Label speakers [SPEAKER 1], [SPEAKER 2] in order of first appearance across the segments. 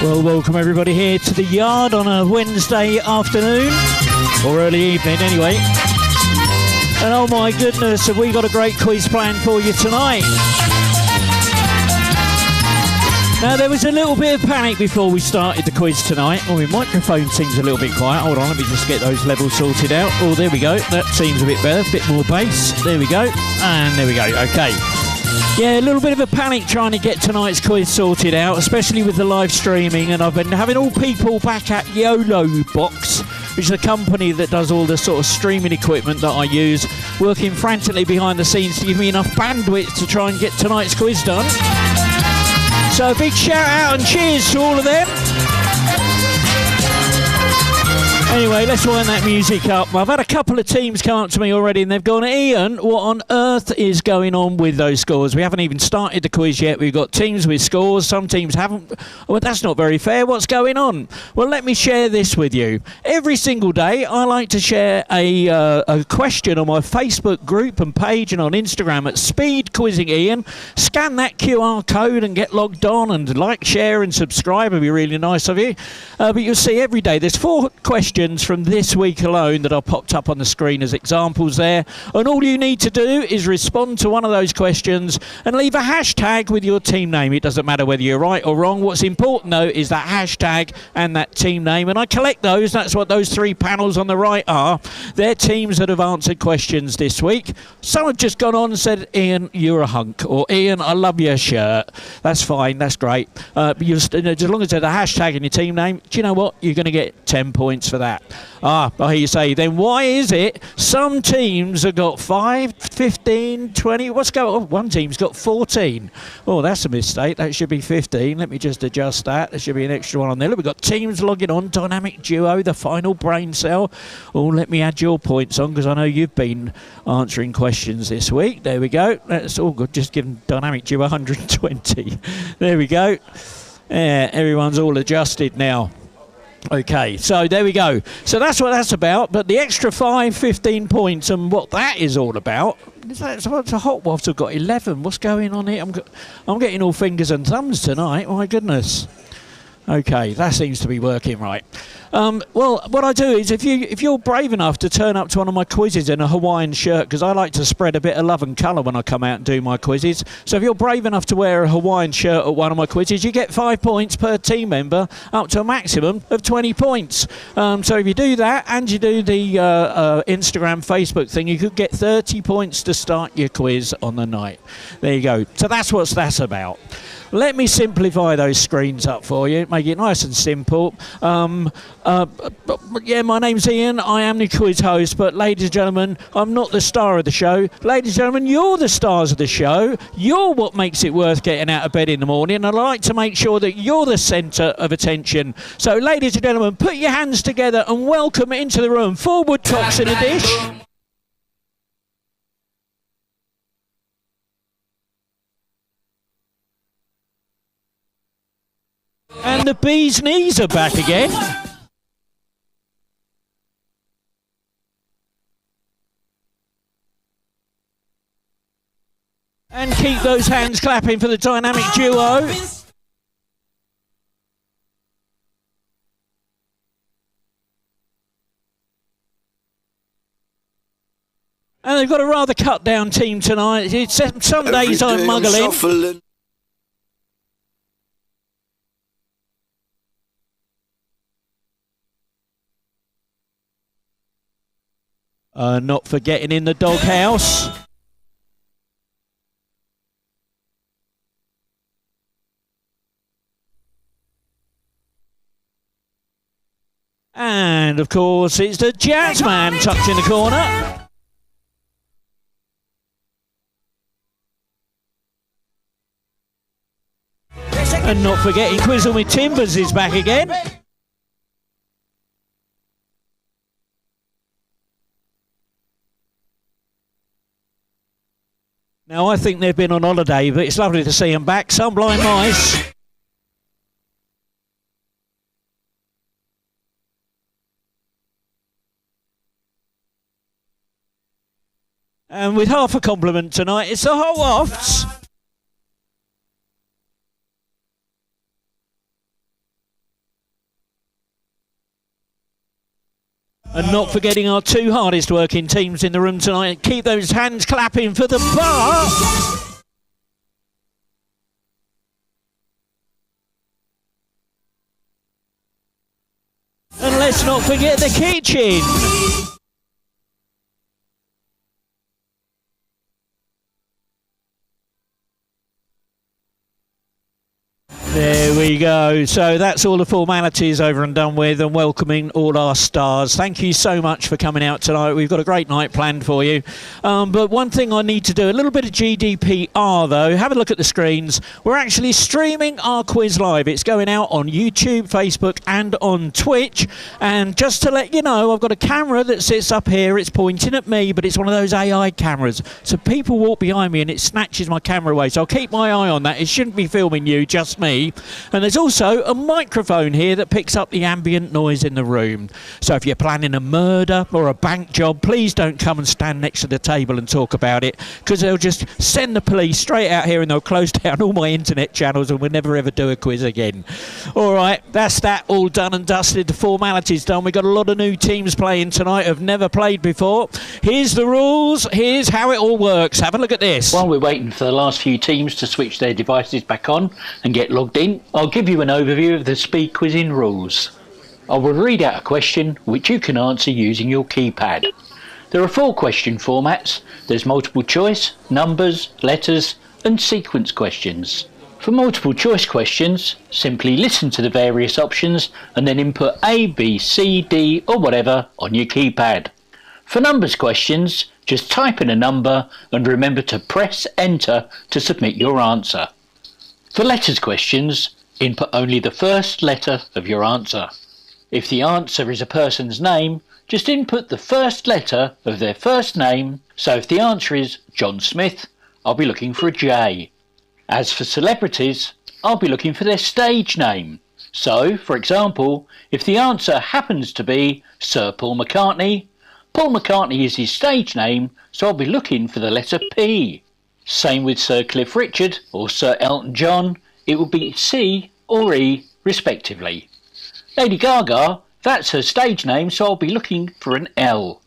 [SPEAKER 1] Well, welcome everybody here to the yard on a Wednesday afternoon, or early evening anyway. And oh my goodness, have we got a great quiz planned for you tonight. Now, there was a little bit of panic before we started the quiz tonight. Oh, my microphone seems a little bit quiet. Hold on, let me just get those levels sorted out. Oh, there we go. That seems a bit better, a bit more bass. There we go. And there we go. Okay. Yeah, a little bit of a panic trying to get tonight's quiz sorted out, especially with the live streaming. And I've been having all people back at YoloBox, which is a company that does all the sort of streaming equipment that I use, working frantically behind the scenes to give me enough bandwidth to try and get tonight's quiz done. So a big shout out and cheers to all of them. Anyway, let's wind that music up. I've had a couple of teams come up to me already and they've gone, Ian, what on earth is going on with those scores? We haven't even started the quiz yet. We've got teams with scores. Some teams haven't. Well, that's not very fair. What's going on? Well, let me share this with you. Every single day, I like to share a question on my Facebook group and page and on Instagram at Speed Quizzing Ian. Scan that QR code and get logged on and like, share and subscribe. It'd be really nice of you. But you'll see every day there's 4 questions from this week alone that are popped up on the screen as examples there, and all you need to do is respond to one of those questions and leave a hashtag with your team name. It doesn't matter whether you're right or wrong. What's important though is that hashtag and that team name, and I collect those. That's what those 3 panels on the right are. They're teams that have answered questions this week. Some have just gone on and said, Ian, you're a hunk, or Ian, I love your shirt. That's fine, that's great. But as long as there's a hashtag and your team name, do you know what? You're going to get 10 points for that. I hear you say, then why is it some teams have got 5, 15, 20? What's going on? One team's got 14. Oh, that's a mistake. That should be 15. Let me just adjust that. There should be an extra one on there. Look, we've got teams logging on. Dynamic Duo, the final brain cell. Oh, let me add your points on because I know you've been answering questions this week. There we go. That's all good. Just give them Dynamic Duo 120. There we go. Yeah, everyone's all adjusted now. Okay, so there we go. So that's what that's about. But the extra 5, 15 points and what that is all about. It's a hot waft. I've got 11. What's going on here? I'm getting all fingers and thumbs tonight. My goodness. Okay, that seems to be working right. Well, what I do is if you're brave enough to turn up to one of my quizzes in a Hawaiian shirt, because I like to spread a bit of love and colour when I come out and do my quizzes. So if you're brave enough to wear a Hawaiian shirt at one of my quizzes, you get 5 points per team member, up to a maximum of 20 points. So if you do that and you do the Instagram, Facebook thing, you could get 30 points to start your quiz on the night. There you go. So that's what that's about. Let me simplify those screens up for you, make it nice and simple. Yeah, my name's Ian. I am the quiz host, but ladies and gentlemen, I'm not the star of the show. Ladies and gentlemen, you're the stars of the show. You're what makes it worth getting out of bed in the morning. And I like to make sure that you're the centre of attention. So, ladies and gentlemen, put your hands together and welcome into the room 4 woodcocks in a dish. And the bee's knees are back again. And keep those hands clapping for the Dynamic Duo. And they've got a rather cut down team tonight. It's, some days I'm muggling. Not forgetting in the doghouse. And of course, it's the jazz man tucked in the corner. And not forgetting Quizzle with Timbers is back again. Now, I think they've been on holiday, but it's lovely to see them back. Some blind mice. And with half a compliment tonight, it's the Hot Wafts. And not forgetting our two hardest working teams in the room tonight. Keep those hands clapping for the bar. And let's not forget the kitchen. There we go. So that's all the formalities over and done with, and welcoming all our stars. Thank you so much for coming out tonight. We've got a great night planned for you. But one thing I need to do, a little bit of GDPR though. Have a look at the screens. We're actually streaming our quiz live. It's going out on YouTube, Facebook and on Twitch. And just to let you know, I've got a camera that sits up here. It's pointing at me, but it's one of those AI cameras. So people walk behind me and it snatches my camera away. So I'll keep my eye on that. It shouldn't be filming you, just me. And there's also a microphone here that picks up the ambient noise in the room. So if you're planning a murder or a bank job, please don't come and stand next to the table and talk about it, because they'll just send the police straight out here and they'll close down all my internet channels and we'll never ever do a quiz again. All right, that's that all done and dusted. The formalities done. We've got a lot of new teams playing tonight who've never played before. Here's the rules. Here's how it all works. Have a look at this.
[SPEAKER 2] While we're waiting for the last few teams to switch their devices back on and get logged in, I'll give you an overview of the speed quizzing rules. I will read out a question which you can answer using your keypad. There are 4 question formats. There's multiple choice, numbers, letters and sequence questions. For multiple choice questions, simply listen to the various options and then input A, B, C, D or whatever on your keypad. For numbers questions, just type in a number and remember to press enter to submit your answer. For letters questions, input only the first letter of your answer. If the answer is a person's name, just input the first letter of their first name. So if the answer is John Smith, I'll be looking for a J. As for celebrities, I'll be looking for their stage name. So, for example, if the answer happens to be Sir Paul McCartney, Paul McCartney is his stage name, so I'll be looking for the letter P. Same with Sir Cliff Richard or Sir Elton John, it will be C or E respectively. Lady Gaga, that's her stage name, so I'll be looking for an L.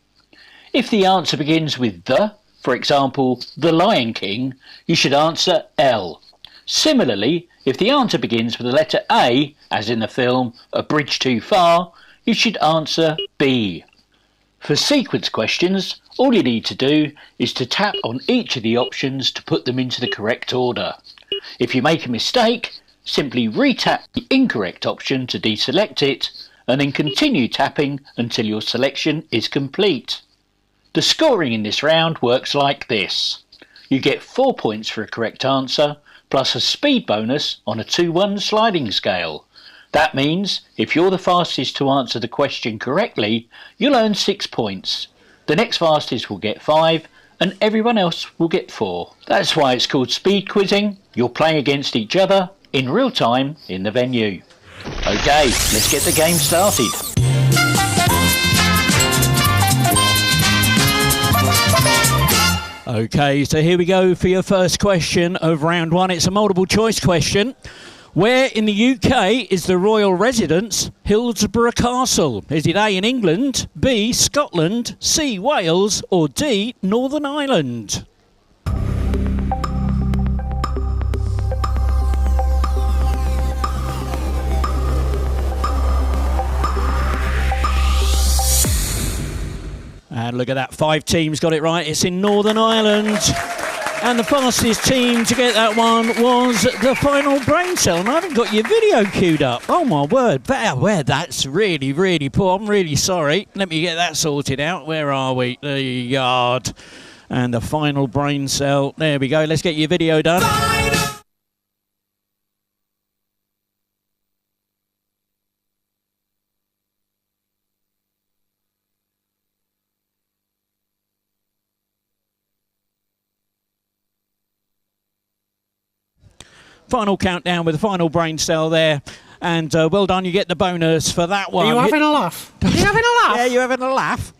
[SPEAKER 2] If the answer begins with the, for example, The Lion King, you should answer L. Similarly, if the answer begins with the letter A, as in the film A Bridge Too Far, you should answer B. For sequence questions, all you need to do is to tap on each of the options to put them into the correct order. If you make a mistake, simply re-tap the incorrect option to deselect it and then continue tapping until your selection is complete. The scoring in this round works like this. You get 4 points for a correct answer plus a speed bonus on a 2-1 sliding scale. That means if you're the fastest to answer the question correctly, you'll earn 6 points. The next fastest will get 5 and everyone else will get 4. That's why it's called speed quizzing. You're playing against each other in real time in the venue. Okay, let's get the game started.
[SPEAKER 1] Okay, so here we go for your first question of round 1. It's a multiple choice question. Where in the UK is the royal residence Hillsborough Castle? Is it A in England, B Scotland, C Wales or D Northern Ireland? And look at that, 5 teams got it right. It's in Northern Ireland. And the fastest team to get that one was the final brain cell. And I haven't got your video queued up. Oh, my word. That's really, really poor. I'm really sorry. Let me get that sorted out. Where are we? The yard. And the final brain cell. There we go. Let's get your video done. Final countdown with the final brain cell there. And well done, you get the bonus for that one.
[SPEAKER 3] Are you having a laugh? Are you having a laugh?
[SPEAKER 1] Yeah, you having a laugh?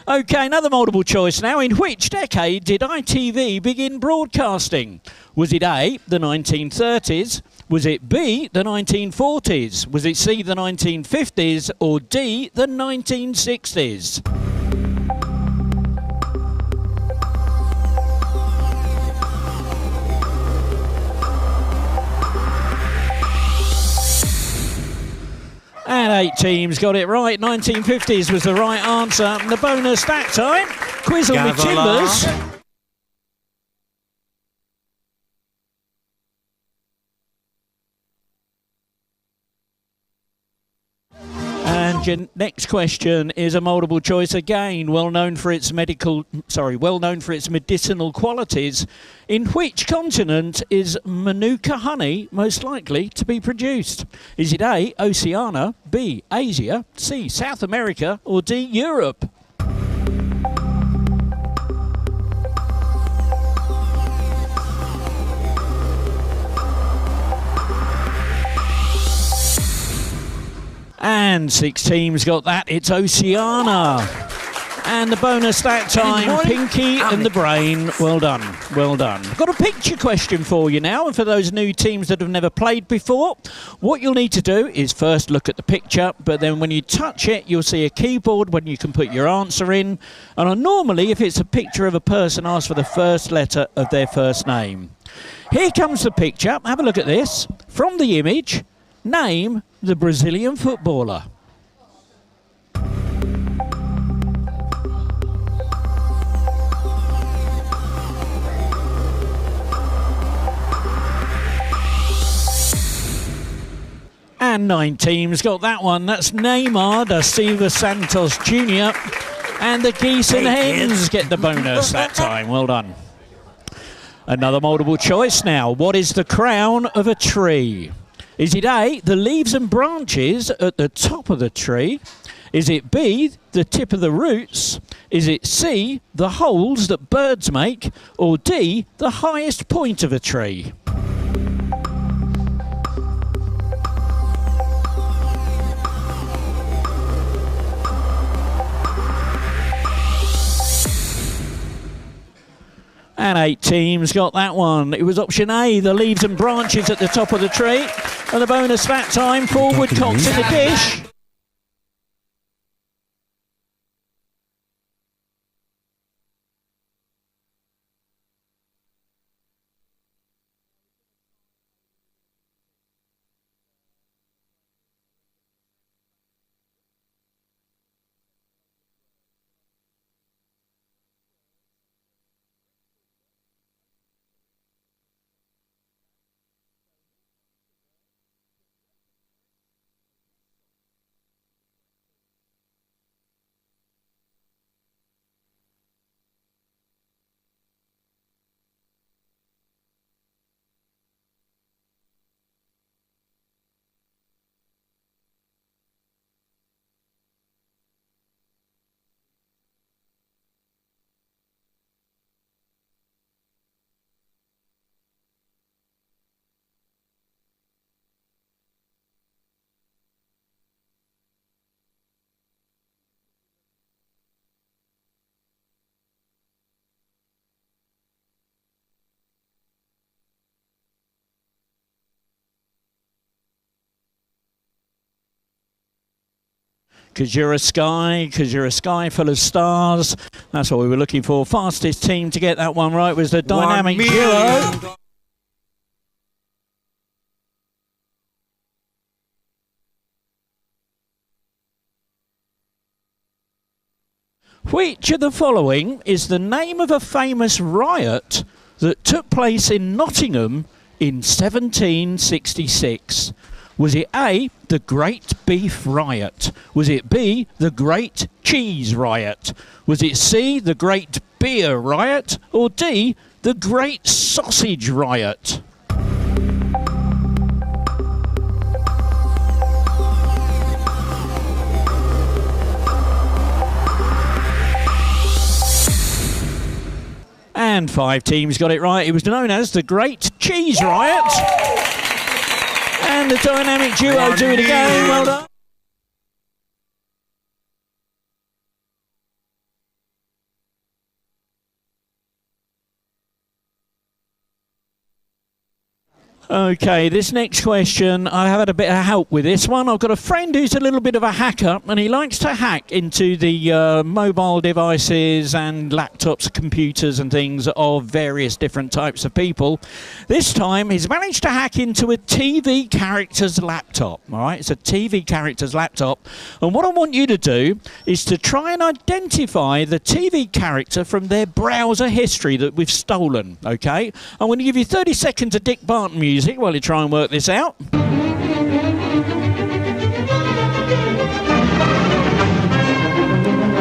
[SPEAKER 1] Okay, another multiple choice now. In which decade did ITV begin broadcasting? Was it A, the 1930s? Was it B, the 1940s? Was it C, the 1950s? Or D, the 1960s? And 8 teams got it right. 1950s was the right answer. And the bonus that time, Quizzle with Timbers. And your next question is a multiple choice again, well known for its medicinal qualities. In which continent is Manuka honey most likely to be produced? Is it A, Oceania, B, Asia, C, South America, or D, Europe? And 6 teams got that. It's Oceania. And the bonus that time, Pinky and the Brain. Well done. Well done. Got a picture question for you now. And for those new teams that have never played before, what you'll need to do is first look at the picture. But then when you touch it, you'll see a keyboard when you can put your answer in. And normally, if it's a picture of a person, ask for the first letter of their first name. Here comes the picture. Have a look at this. From the image, name the Brazilian footballer. And 9 teams got that one. That's Neymar da Silva Santos Jr. And the Geese and Hens get the bonus that time. Well done. Another multiple choice now. What is the crown of a tree? Is it A, the leaves and branches at the top of the tree? Is it B, the tip of the roots? Is it C, the holes that birds make? Or D, the highest point of a tree? And 8 teams got that one. It was option A, the leaves and branches at the top of the tree. And the bonus that time, forward cocks in the dish. Because you're a sky full of stars. That's what we were looking for. Fastest team to get that one right was the Dynamic Duo. Which of the following is the name of a famous riot that took place in Nottingham in 1766? Was it A, the Great Beef Riot? Was it B, the Great Cheese Riot? Was it C, the Great Beer Riot? Or D, the Great Sausage Riot? And 5 teams got it right. It was known as the Great Cheese Riot. And the dynamic duo do it again. Well done. Okay, this next question, I have had a bit of help with this one. I've got a friend who's a little bit of a hacker, and he likes to hack into the mobile devices and laptops, computers and things of various different types of people. This time, he's managed to hack into a TV character's laptop, all right? It's a TV character's laptop. And what I want you to do is to try and identify the TV character from their browser history that we've stolen, okay? I'm going to give you 30 seconds of Dick Barton music while you try and work this out.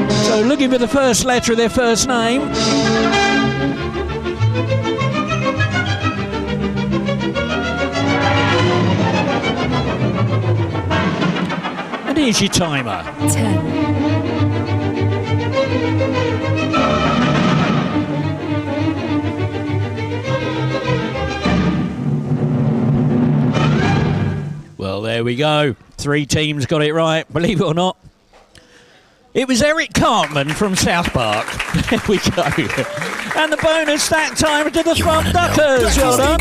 [SPEAKER 1] So looking for the first letter of their first name. And here's your timer.
[SPEAKER 4] 10.
[SPEAKER 1] Well, there we go. 3 teams got it right, believe it or not. It was Eric Cartman from South Park. There we go. And the bonus that time to the front duckers. Well done.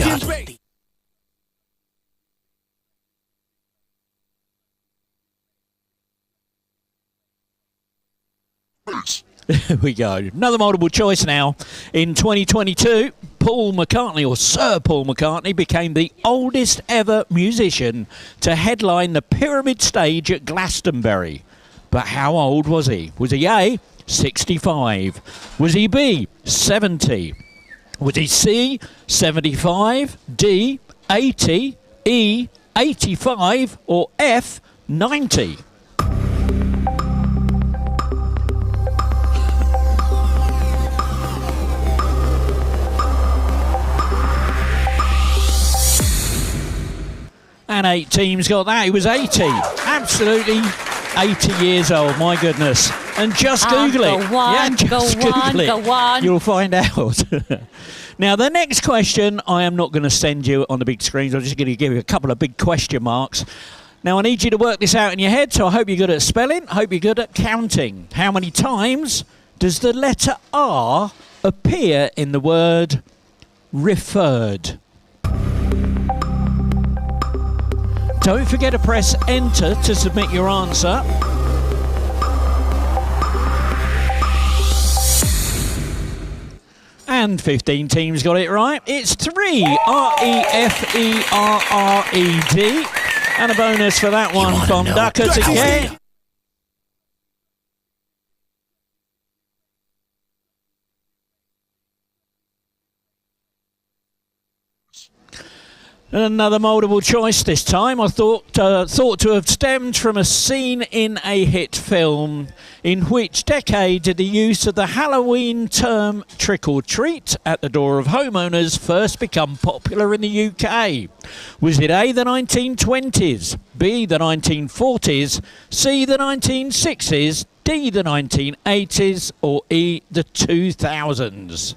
[SPEAKER 1] There we go. Another multiple choice now. In 2022, Paul McCartney, or Sir Paul McCartney, became the oldest ever musician to headline the Pyramid Stage at Glastonbury. But how old was he? Was he A, 65? Was he B, 70? Was he C, 75? D, 80? E, 85? Or F, 90? And 8 teams got that. He was 80. Absolutely 80 years old. My goodness. And just Google it.
[SPEAKER 4] Go on,
[SPEAKER 1] yeah, just
[SPEAKER 4] go on,
[SPEAKER 1] Google it.
[SPEAKER 4] go on.
[SPEAKER 1] You'll find out. Now, the next question, I am not going to send you on the big screens. I'm just going to give you a couple of big question marks. Now, I need you to work this out in your head, so I hope you're good at spelling. I hope you're good at counting. How many times does the letter R appear in the word referred? Don't forget to press enter to submit your answer. And 15 teams got it right. It's 3. R-E-F-E-R-R-E-D. And a bonus for that one from Duckers again. Another multiple choice this time. I thought to have stemmed from a scene in a hit film. In which decade did the use of the Halloween term trick or treat at the door of homeowners first become popular in the UK? Was it A, the 1920s, B, the 1940s, C, the 1960s, D, the 1980s, or E, the 2000s?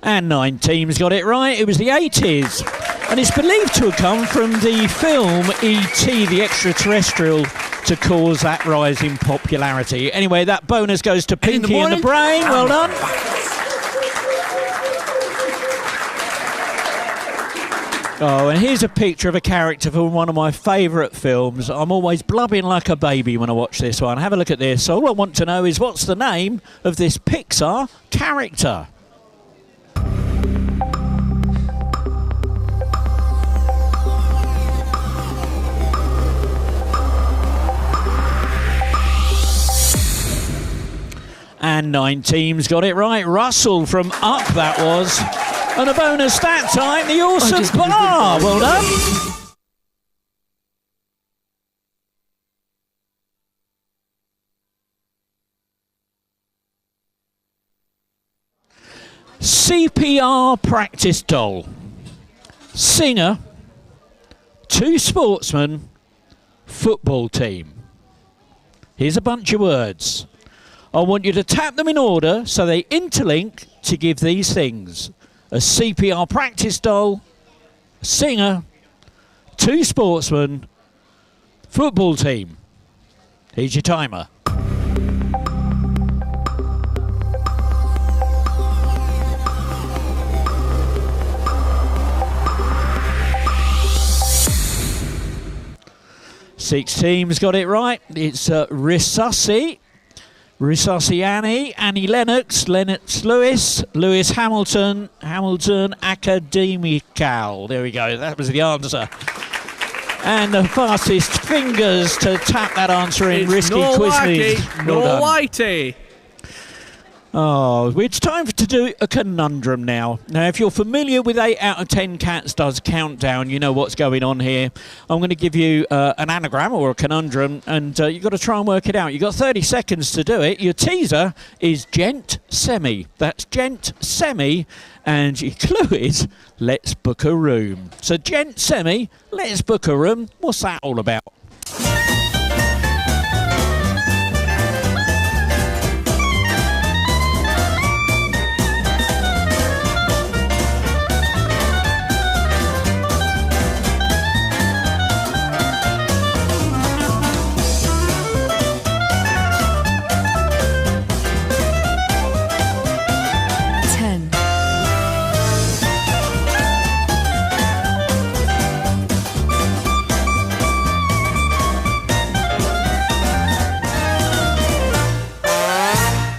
[SPEAKER 1] And 9 teams got it right. It was the 80s. And it's believed to have come from the film E.T. the Extraterrestrial to cause that rise in popularity. Anyway, that bonus goes to Pinky in the Brain. Well done. Oh, and here's a picture of a character from one of my favourite films. I'm always blubbing like a baby when I watch this one. Have a look at this. All I want to know is what's the name of this Pixar character? And 9 teams got it right. Russell from Up, that was. And a bonus that time, the awesome bar. Well done. CPR practice doll. Singer. 2 sportsmen. Football team. Here's a bunch of words. I want you to tap them in order so they interlink to give these things. A CPR practice doll, a singer, 2 sportsmen, football team. Here's your timer. Six teams got it right. It's Rissussi, Annie Lennox, Lewis Hamilton, Academical. There we go. That was the answer. And the fastest fingers to tap that answer in. Risky Quizmaze.
[SPEAKER 4] No whitey.
[SPEAKER 1] Oh, it's time to do a conundrum now. Now, if you're familiar with 8 out of 10 Cats Does Countdown, you know what's going on here. I'm going to give you an anagram or a conundrum, and you've got to try and work it out. You've got 30 seconds to do it. Your teaser is gent semi. That's gent semi, and your clue is let's book a room. So gent semi, let's book a room. What's that all about?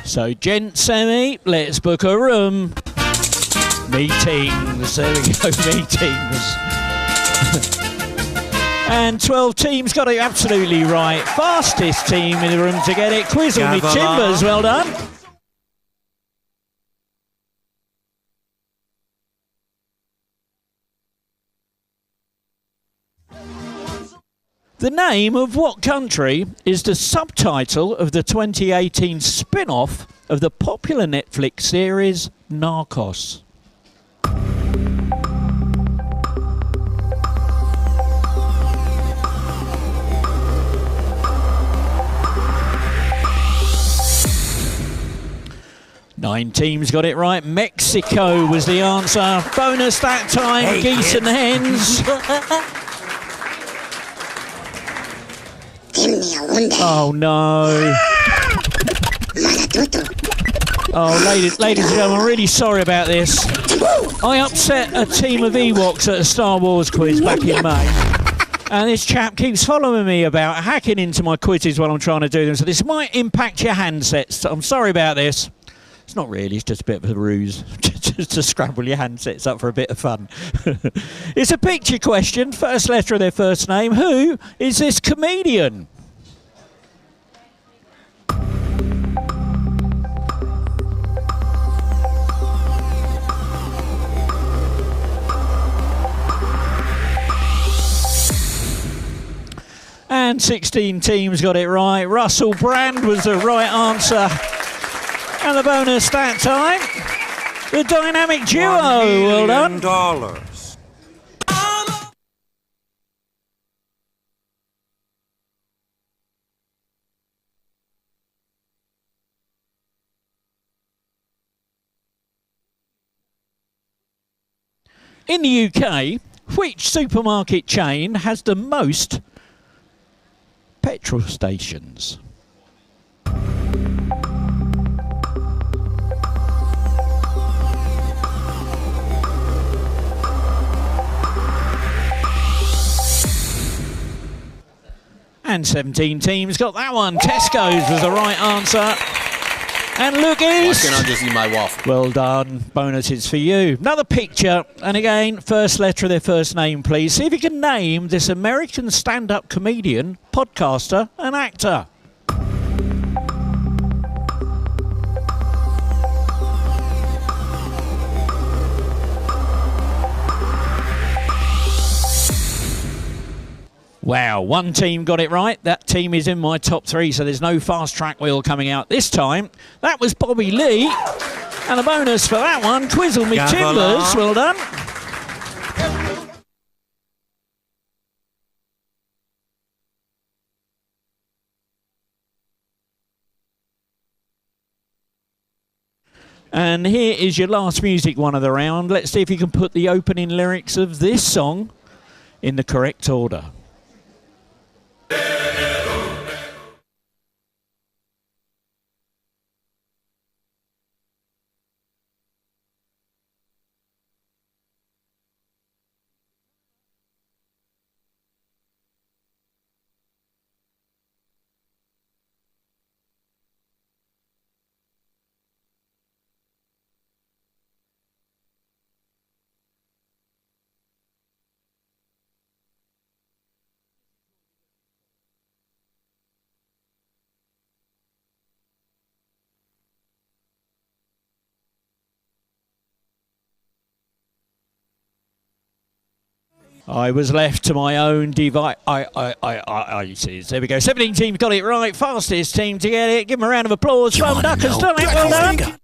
[SPEAKER 1] So, gent semi, let's book a room. Meetings, there we go, meetings. And 12 teams got it absolutely right. Fastest team in the room to get it. Quizzle me Timbers, well done. The name of what country is the subtitle of the 2018 spin-off of the popular Netflix series Narcos? Nine teams got it right. Mexico was the answer. Bonus that time. Hey, geese and hens. Oh no. Oh, ladies and gentlemen, I'm really sorry about this. I upset a team of Ewoks at a Star Wars quiz back in May. And this chap keeps following me about hacking into my quizzes while I'm trying to do them. So this might impact your handsets. I'm sorry about this. It's not really, it's just a bit of a ruse. Just to scramble your handsets up for a bit of fun. It's a picture question. First letter of their first name. Who is this comedian? And 16 teams got it right. Russell Brand was the right answer. And the bonus that time, the dynamic duo. Well done.
[SPEAKER 5] $1 million.
[SPEAKER 1] In the UK, which supermarket chain has the most petrol stations? And 17 teams got that one. Tesco's was the right answer. And look east.
[SPEAKER 5] Why can't I just eat my waffle?
[SPEAKER 1] Well done. Bonuses for you. Another picture. And again, first letter of their first name, please. See if you can name this American stand-up comedian, podcaster, and actor. Wow, one team got it right. That team is in my top 3, so there's no fast track wheel coming out this time. That was Bobby Lee. And a bonus for that one, Quizzle Me Timbers. Well done. And here is your last music one of the round. Let's see if you can put the opening lyrics of this song in the correct order. I was left to my own devices. There we go. 17 teams got it right. Fastest team to get it. Give them a round of applause. Well done. Well done.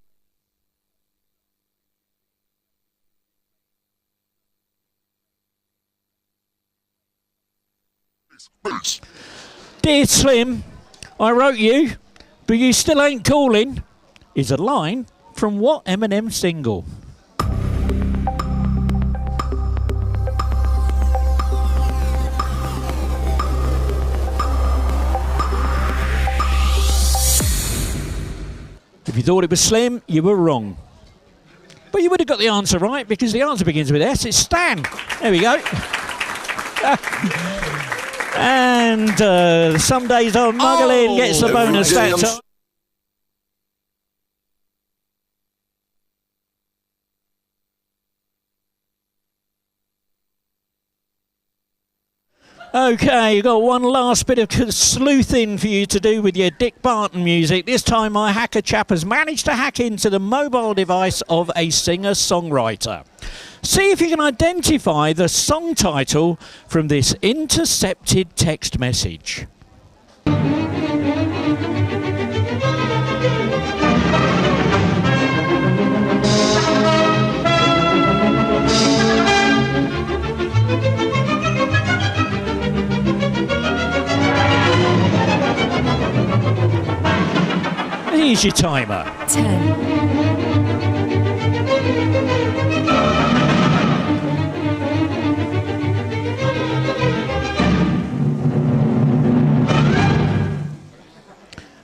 [SPEAKER 1] Dear Slim, I wrote you, but you still ain't calling, is a line from what Eminem single? If you thought it was Slim, you were wrong. But you would have got the answer right, because the answer begins with S. It's Stan. There we go. And some days on Muggling gets the bonus stats. Okay, you've got one last bit of sleuthing for you to do with your Dick Barton music. This time my hacker chap has managed to hack into the mobile device of a singer-songwriter. See if you can identify the song title from this intercepted text message. Here's your timer.
[SPEAKER 4] 10.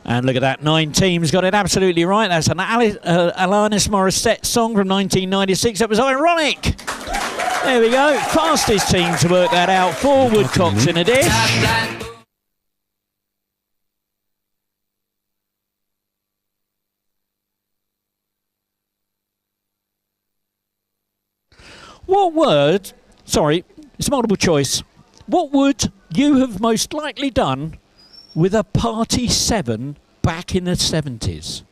[SPEAKER 1] And look at that, 9 teams got it absolutely right. That's an Alanis Morissette song from 1996. That was ironic. There we go. Fastest team to work that out. 4 woodcocks in a dish. What word, sorry, it's multiple choice. What would you have most likely done with a Party 7 back in the 70s?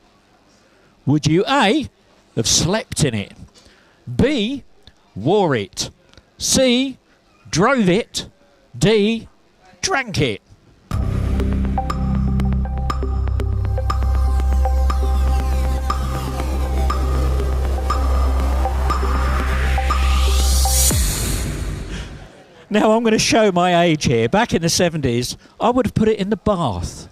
[SPEAKER 1] Would you A, have slept in it, B, wore it, C, drove it, D, drank it? Now I'm going to show my age here. Back in the 70s, I would have put it in the bath.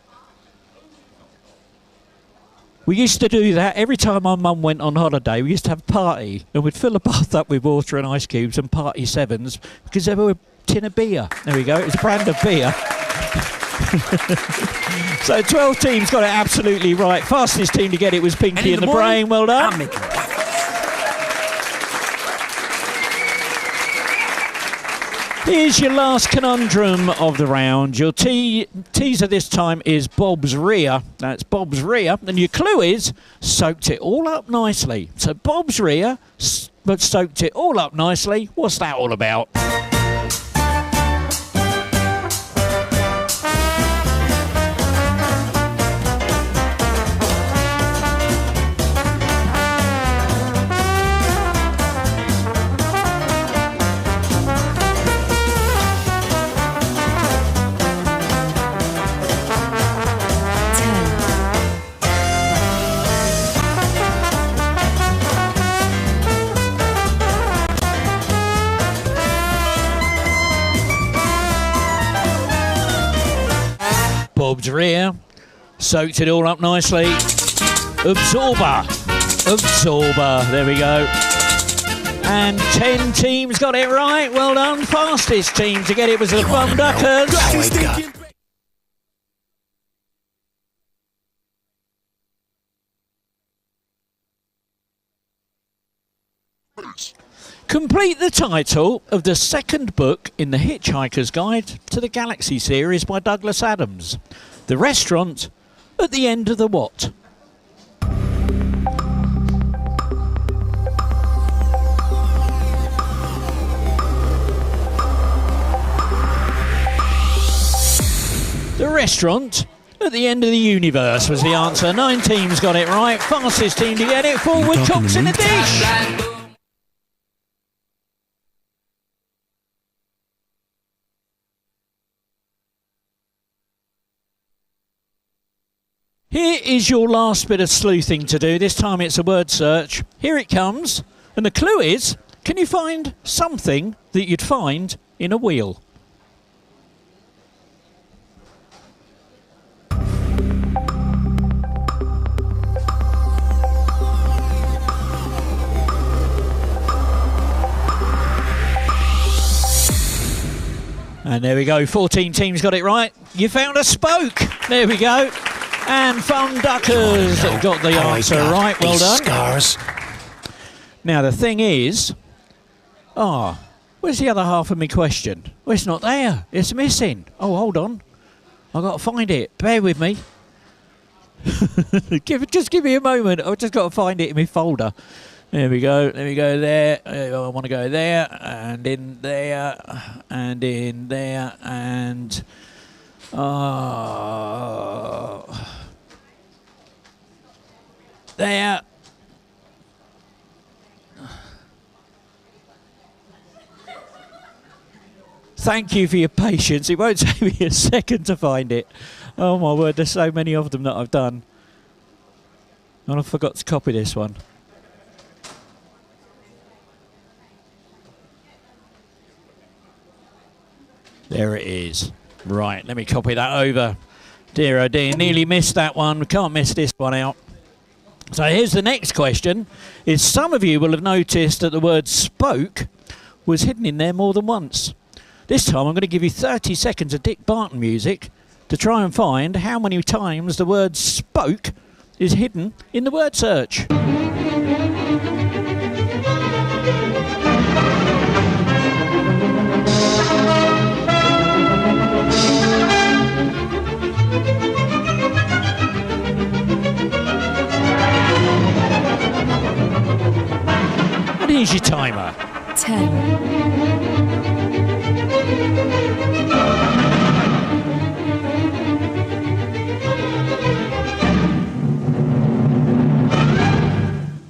[SPEAKER 1] We used to do that every time my mum went on holiday. We used to have a party, and we'd fill the bath up with water and ice cubes and Party 7s, because they were a tin of beer. There we go. It was a brand of beer. So 12 teams got it absolutely right. Fastest team to get it was Pinky and the Brain. Well done. Here's your last conundrum of the round. Your teaser this time is Bob's rear. That's Bob's rear. And your clue is soaked it all up nicely. So Bob's rear, but soaked it all up nicely. What's that all about? Bob's rear, soaked it all up nicely. Absorber. Absorber. There we go. And 10 teams got it right. Well done. Fastest team to get it was the Fun Duckers. Complete the title of the second book in the Hitchhiker's Guide to the Galaxy series by Douglas Adams. The restaurant at the end of the what? The restaurant at the end of the universe was the answer. 9 teams got it right. Fastest team to get it. Forward cooks in a dish. Here is your last bit of sleuthing to do. This time it's a word search. Here it comes. And the clue is, can you find something that you'd find in a wheel? And there we go, 14 teams got it right. You found a spoke. There we go. And Fun Duckers got the answer right. Well done.
[SPEAKER 5] Scars.
[SPEAKER 1] Now the thing is, where's the other half of my question? Well, it's not there. It's missing. Oh, hold on. I've got to find it. Bear with me. Just give me a moment. I've just got to find it in my folder. There we go. Let me go there. I want to go there and in there and in there and there. Thank you for your patience. It won't take me a second to find it. Oh my word, there's so many of them that I've done. And I forgot to copy this one. There it is. Right, let me copy that over. Dear oh dear, nearly missed that one. We can't miss this one out. So here's the next question. Is some of you will have noticed that the word spoke was hidden in there more than once. This time I'm going to give you 30 seconds of Dick Barton music to try and find how many times the word spoke is hidden in the word search. And here's your timer.
[SPEAKER 4] 10.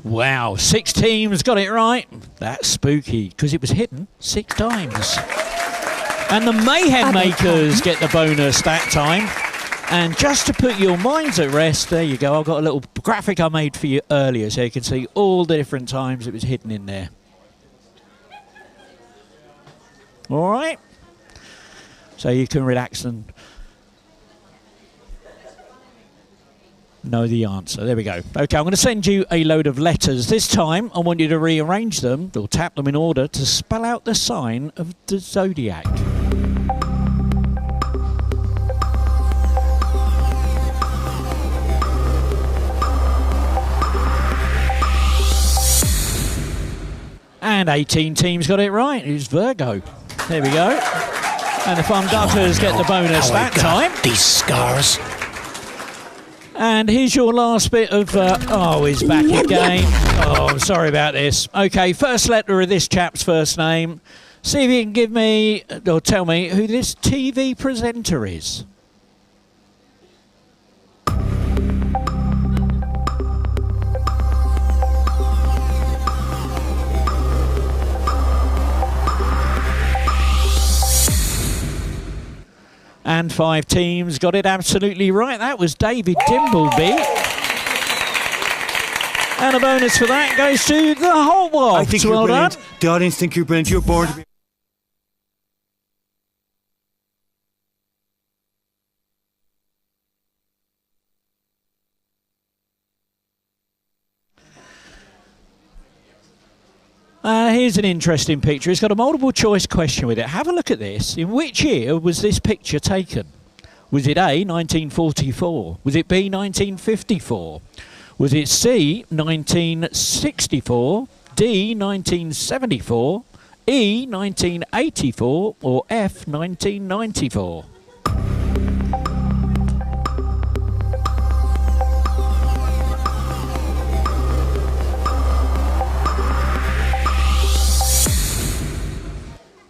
[SPEAKER 1] Wow, 6 teams got it right. That's spooky, because it was hidden 6 times. And the Mayhem Makers get the bonus that time. And just to put your minds at rest, there you go. I've got a little graphic I made for you earlier, so you can see all the different times it was hidden in there. All right? So you can relax and know the answer. There we go. Okay, I'm going to send you a load of letters. This time, I want you to rearrange them, or tap them in order to spell out the sign of the zodiac. And 18 teams got it right. It's Virgo. There we go. And the Fun Duckers get the bonus that time.
[SPEAKER 5] These scars.
[SPEAKER 1] And here's your last bit of... he's back again. Oh, I'm sorry about this. Okay, first letter of this chap's first name. See if you can give me, or tell me, who this TV presenter is. And 5 teams got it absolutely right. That was David Dimbleby. And a bonus for that goes to the Hotwops.
[SPEAKER 6] I think you're brilliant. The audience think you're brilliant. You're born to be...
[SPEAKER 1] Here's an interesting picture. It's got a multiple choice question with it. Have a look at this. In which year was this picture taken? Was it A, 1944? Was it B, 1954? Was it C, 1964? D, 1974? E, 1984? Or F, 1994?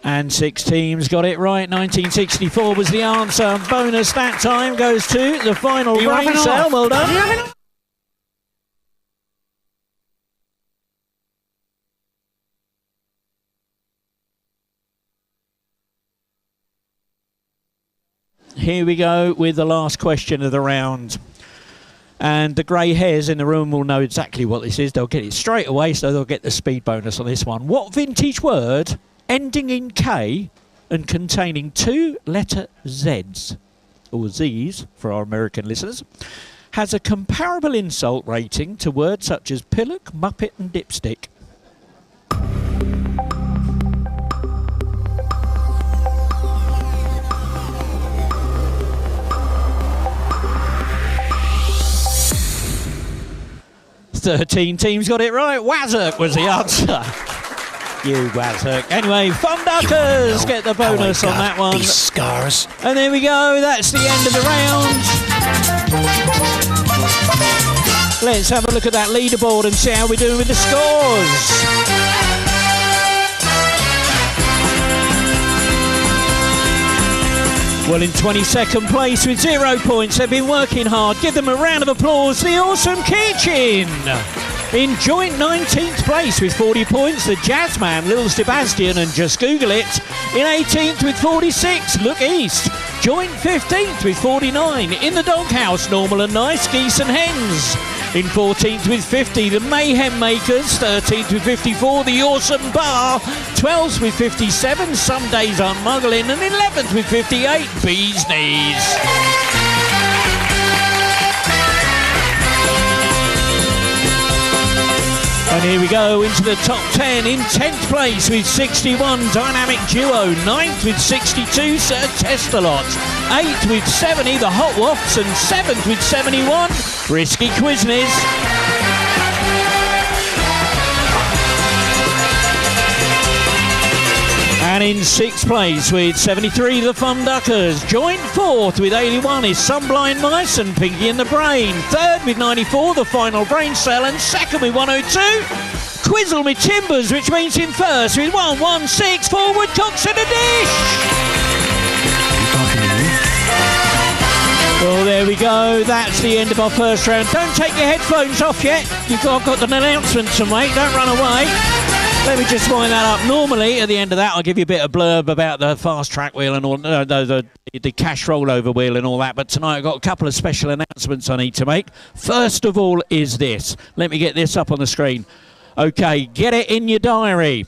[SPEAKER 1] And 6 teams got it right. 1964 was the answer. Bonus that time goes to the final brain cell. Well done. Here we go with the last question of the round. And the grey hairs in the room will know exactly what this is. They'll get it straight away, so they'll get the speed bonus on this one. What vintage word ending in K and containing 2 letter Zs, or Zs for our American listeners, has a comparable insult rating to words such as pillock, muppet and dipstick? Thirteen teams got it right. Wazzock was the answer. You Wazzock. Anyway, Fun Duckers get the bonus on that one.
[SPEAKER 5] These scars.
[SPEAKER 1] And there we go. That's the end of the round. Let's have a look at that leaderboard and see how we're doing with the scores. Well, in 22nd place with 0 points, they've been working hard. Give them a round of applause. The Awesome Kitchen. In joint 19th place with 40 points, the Jazzman, Little Sebastian, and just Google it. In 18th with 46, Look East. Joint 15th with 49. In the Doghouse, Normal and Nice, Geese and Hens. In 14th with 50, the Mayhem Makers. 13th with 54, the Awesome Bar. 12th with 57, Some Days I'm Muggling. And 11th with 58, Bees Knees. And here we go into the top 10. In 10th place with 61, Dynamic Duo. 9th with 62, Sir Testalot. 8th with 70, the Hot Wops. And 7th with 71, Risky Quizniz. And in 6th place with 73, the Fun Duckers. Joint 4th with 81 is Some Blind Mice and Pinky in the Brain. 3rd with 94, the Final Brain Cell. And 2nd with 102, Quizzle Me Timbers, which means in 1st with 116, Forward Cocks in a Dish. Well, there we go. That's the end of our first round. Don't take your headphones off yet. I've got an announcement to make. Don't run away. Let me just wind that up. Normally, at the end of that, I'll give you a bit of blurb about the fast track wheel and all, the cash rollover wheel and all that. But tonight, I've got a couple of special announcements I need to make. First of all is this. Let me get this up on the screen. Okay, get it in your diary.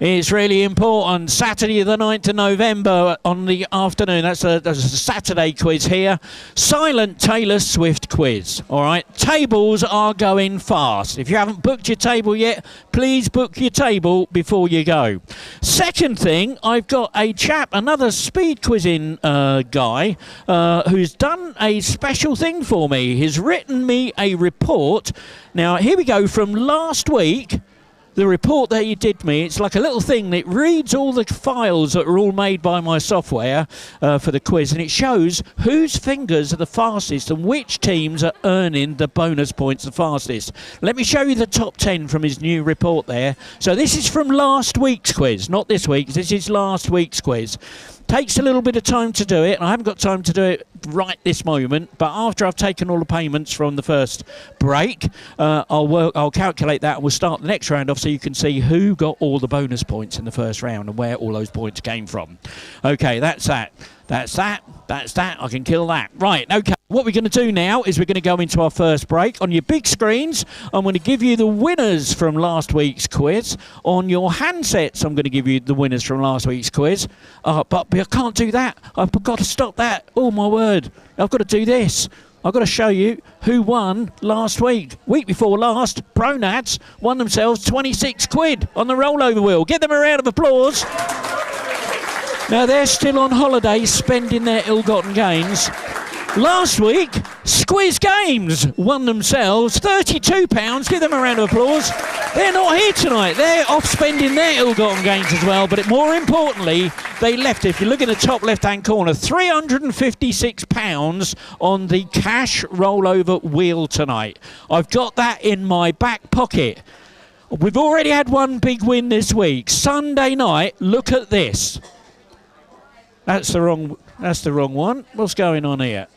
[SPEAKER 1] It's really important. Saturday the 9th of November on the afternoon. That's a Saturday quiz here. Silent Taylor Swift quiz. All right. Tables are going fast. If you haven't booked your table yet, please book your table before you go. Second thing, I've got a chap, another speed quizzing guy, who's done a special thing for me. He's written me a report. Now, here we go from last week. The report that he did me, it's like a little thing that reads all the files that are all made by my software for the quiz, and it shows whose fingers are the fastest and which teams are earning the bonus points the fastest. Let me show you the top 10 from his new report there. So this is from last week's quiz, not this week's. This is last week's quiz. Takes a little bit of time to do it. I haven't got time to do it right this moment, but after I've taken all the payments from the first break, I'll calculate that and we'll start the next round off so you can see who got all the bonus points in the first round and where all those points came from. Okay, that's that. That's that. That's that. I can kill that. Right, okay. What we're going to do now is we're going to go into our first break. On your big screens, I'm going to give you the winners from last week's quiz. On your handsets, I'm going to give you the winners from last week's quiz. But I can't do that. I've got to stop that. Oh, my word. I've got to do this. I've got to show you who won last week. Week before last, Pronads won themselves 26 quid on the rollover wheel. Give them a round of applause. Now, they're still on holiday spending their ill-gotten gains. Last week, Squiz Games won themselves £32. Give them a round of applause. They're not here tonight. They're off spending their ill-gotten gains as well. But more importantly, they left, if you look in the top left-hand corner, £356 on the cash rollover wheel tonight. I've got that in my back pocket. We've already had one big win this week. Sunday night, look at this. That's the wrong one. What's going on here?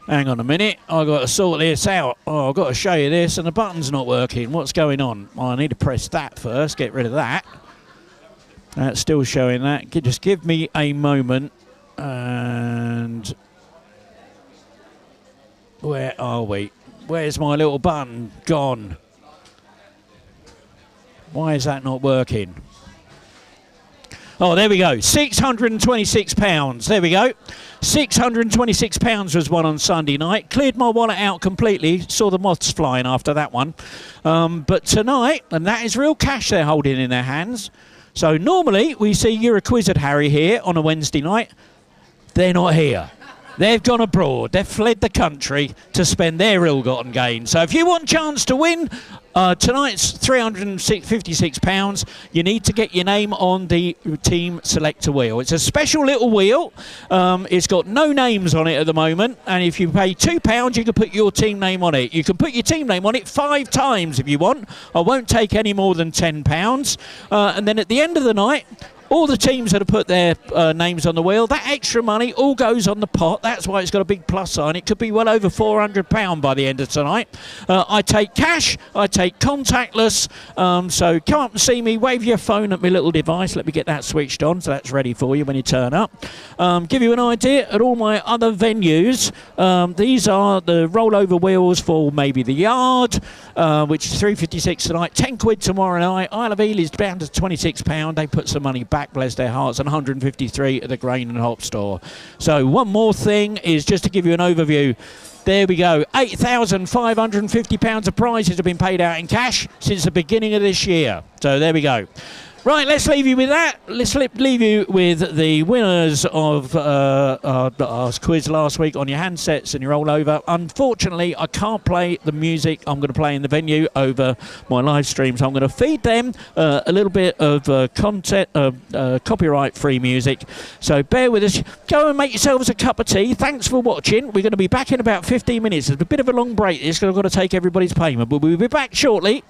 [SPEAKER 1] Hang on a minute, I've got to sort this out. Oh, I've got to show you this, and the button's not working. What's going on? Well, I need to press that first, get rid of that. That's still showing that. Just give me a moment. And where are we? Where's my little button? Gone. Why is that not working? Oh, there we go. £626. There we go. £626 was won on Sunday night. Cleared my wallet out completely. Saw the moths flying after that one. But tonight, and that is real cash they're holding in their hands. So normally we see You're a Quizzard Harry here on a Wednesday night. They're not here. They've gone abroad. They've fled the country to spend their ill-gotten gains. So if you want a chance to win, tonight's £356. You need to get your name on the team selector wheel. It's a special little wheel. It's got no names on it at the moment. And if you pay £2, you can put your team name on it. You can put your team name on it 5 times if you want. I won't take any more than £10. And then at the end of the night, all the teams that have put their names on the wheel, that extra money all goes on the pot. That's why it's got a big plus sign. It could be well over £400 by the end of tonight. I take cash. I take contactless. So come up and see me. Wave your phone at my little device. Let me get that switched on so that's ready for you when you turn up. Give you an idea, at all my other venues, these are the rollover wheels for maybe the Yard, which is £356 tonight, 10 quid tomorrow night. Isle of Ely's down to £26. They put some money back, bless their hearts, and 153 at the Grain and Hop store. So one more thing is just to give you an overview. There we go. £8,550 of prizes have been paid out in cash since the beginning of this year. So there we go. Right, let's leave you with that. Let's leave you with the winners of our quiz last week on your handsets and your rollover. Unfortunately, I can't play the music I'm going to play in the venue over my live stream, so I'm going to feed them a little bit of content, copyright-free music. So bear with us. Go and make yourselves a cup of tea. Thanks for watching. We're going to be back in about 15 minutes. It's a bit of a long break. It's because I've got to take everybody's payment, but we'll be back shortly.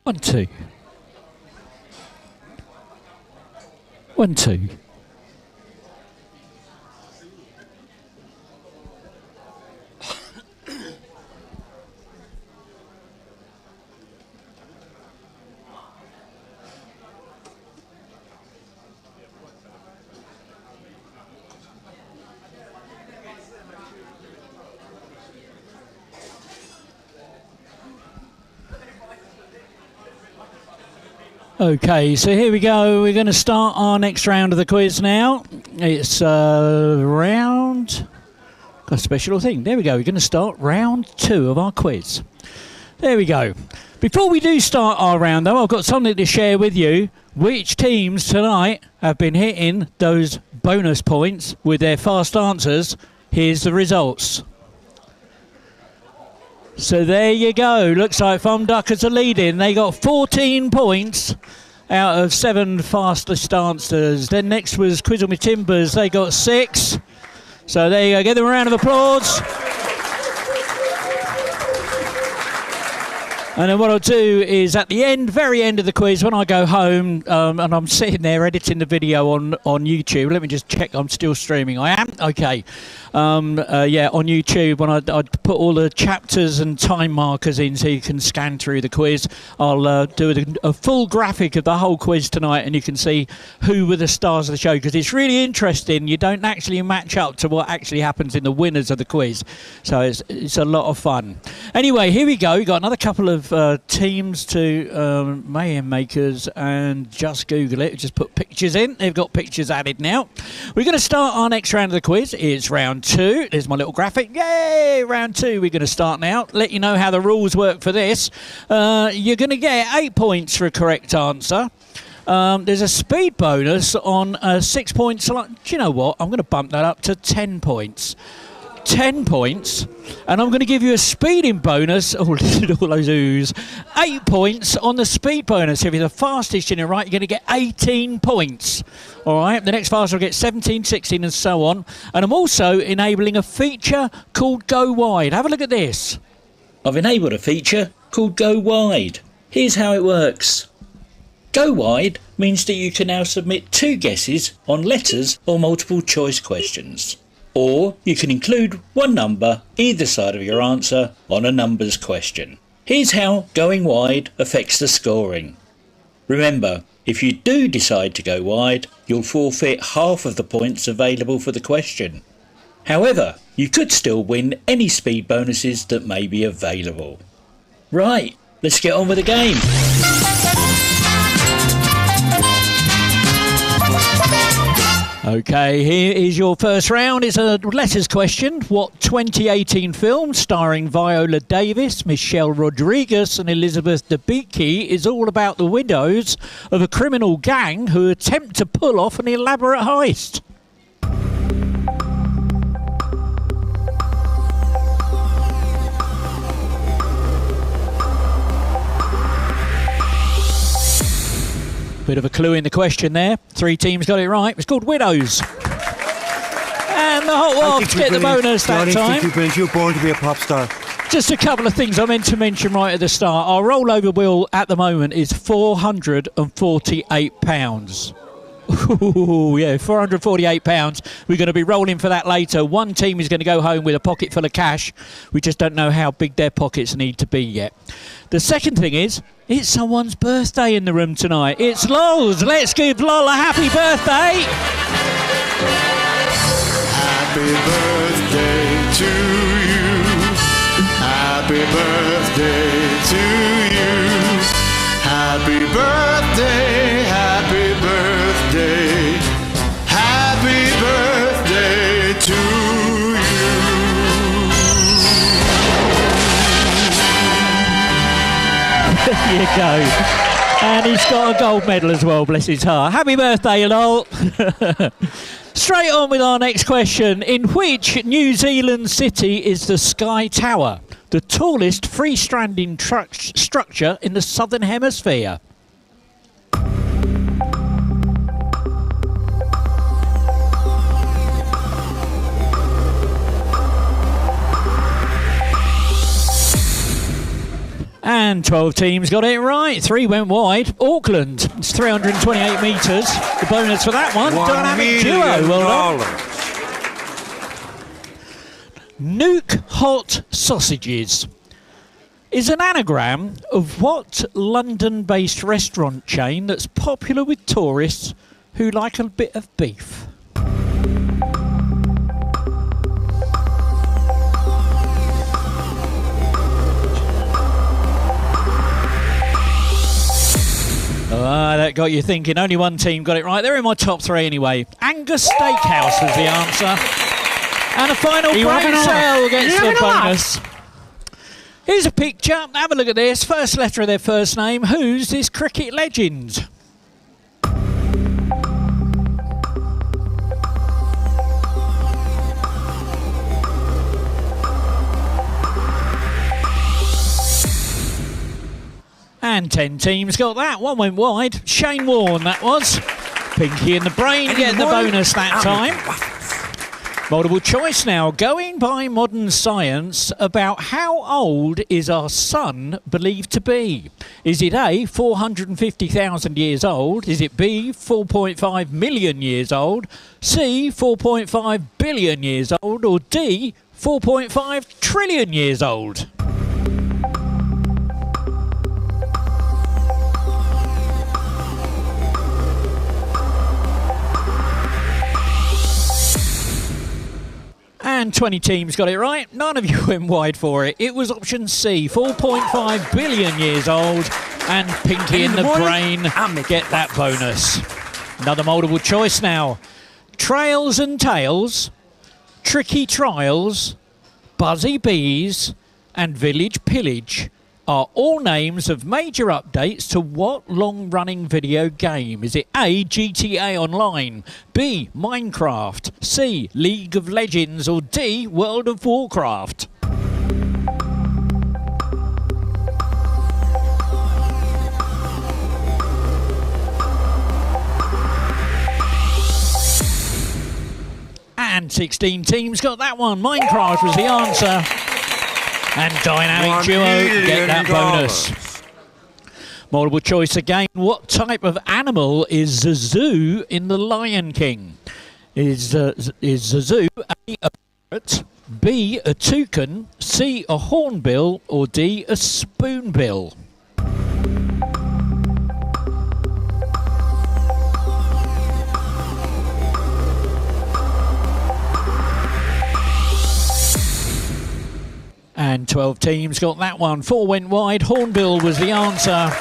[SPEAKER 1] 1, 2. 1, 2. Okay, so here we go. We're going to start our next round of the quiz now. It's round... Got a special thing. There we go. We're going to start round 2 of our quiz. There we go. Before we do start our round, though, I've got something to share with you. Which teams tonight have been hitting those bonus points with their fast answers? Here's the results. So there you go. Looks like Thumb Duckers are leading. They got 14 points out of 7 fastest answers. Then next was Quizzle Me Timbers. They got 6. So there you go. Give them a round of applause. And then what I'll do is at the end, very end of the quiz, when I go home and I'm sitting there editing the video on YouTube. Let me just check I'm still streaming. I am? Okay. Yeah, on YouTube, when I put all the chapters and time markers in so you can scan through the quiz, I'll do a full graphic of the whole quiz tonight and you can see who were the stars of the show, because it's really interesting. You don't actually match up to what actually happens in the winners of the quiz. So it's a lot of fun. Anyway, here we go. We've got another couple of teams to Mayhem Makers and Just Google It. Just put pictures in. They've got pictures added now. We're going to start our next round of the quiz. It's round 2. There's my little graphic. Yay! Round 2. We're going to start now. Let you know how the rules work for this. You're going to get 8 points for a correct answer. There's a speed bonus on 6 points. Do you know what? I'm going to bump that up to 10 points. 10 points, and I'm going to give you a speeding bonus. Oh, listen to all those oohs. 8 points on the speed bonus. If you're the fastest in it, right, you're going to get 18 points. All right, the next faster will get 17, 16, and so on. And I'm also enabling a feature called Go Wide. Have a look at this. I've enabled a feature called Go Wide. Here's how it works. Go Wide means that you can now submit 2 guesses on letters or multiple choice questions. Or you can include 1 number either side of your answer on a numbers question. Here's how going wide affects the scoring. Remember, if you do decide to go wide, you'll forfeit half of the points available for the question. However, you could still win any speed bonuses that may be available. Right, let's get on with the game. Okay, here is your first round. It's a letters question. What 2018 film starring Viola Davis, Michelle Rodriguez and Elizabeth Debicki is all about the widows of a criminal gang who attempt to pull off an elaborate heist? Bit of a clue in the question there. 3 teams got it right. It's called Widows. And the Hot Wasps get the bonus that time.
[SPEAKER 6] You're born to be a pop star.
[SPEAKER 1] Just a couple of things I meant to mention right at the start. Our rollover wheel at the moment is £448. Ooh, yeah, £448. We're going to be rolling for that later. One team is going to go home with a pocket full of cash. We just don't know how big their pockets need to be yet. The second thing is, it's someone's birthday in the room tonight. It's Lol's. Let's give Lol a happy birthday.
[SPEAKER 4] Happy birthday to you. Happy birthday to you. Happy birthday, happy birthday. Happy birthday to you.
[SPEAKER 1] There you go. And he's got a gold medal as well, bless his heart. Happy birthday, Lol. Straight on with our next question. In which New Zealand city is the Sky Tower, the tallest freestanding structure in the Southern Hemisphere? And 12 teams got it right. 3 went wide. Auckland. It's 328 metres. The bonus for that one. Dynamic duo. Well done. Nuke Hot Sausages is an anagram of what London-based restaurant chain that's popular with tourists who like a bit of beef? That got you thinking. Only one team got it right. They're in my top 3 anyway. Angus Steakhouse was the answer. And a final brain cell gets the bonus. Here's a picture. Have a look at this. First letter of their first name. Who's this cricket legend? And 10 teams got that. 1 went wide. Shane Warne, that was. Pinky and the Brain get the bonus that time. Multiple choice now. Going by modern science, about how old is our sun believed to be? Is it A, 450,000 years old? Is it B, 4.5 million years old? C, 4.5 billion years old? Or D, 4.5 trillion years old? And 20 teams got it right. None of you went wide for it. It was option C, 4.5 billion years old. And Pinky and the Brain get that bonus. Another multiple choice now. Trails and Tales, Tricky Trials, Buzzy Bees, and Village Pillage are all names of major updates to what long-running video game? Is it A, GTA Online, B, Minecraft, C, League of Legends, or D, World of Warcraft? And 16 teams got that one. Minecraft was the answer. And Dynamic Duo get that bonus. Multiple choice again. What type of animal is Zazu in The Lion King? Is Zazu A, a parrot, B, a toucan, C, a hornbill, or D, a spoonbill? And 12 teams got that one. 4 went wide. Hornbill was the answer.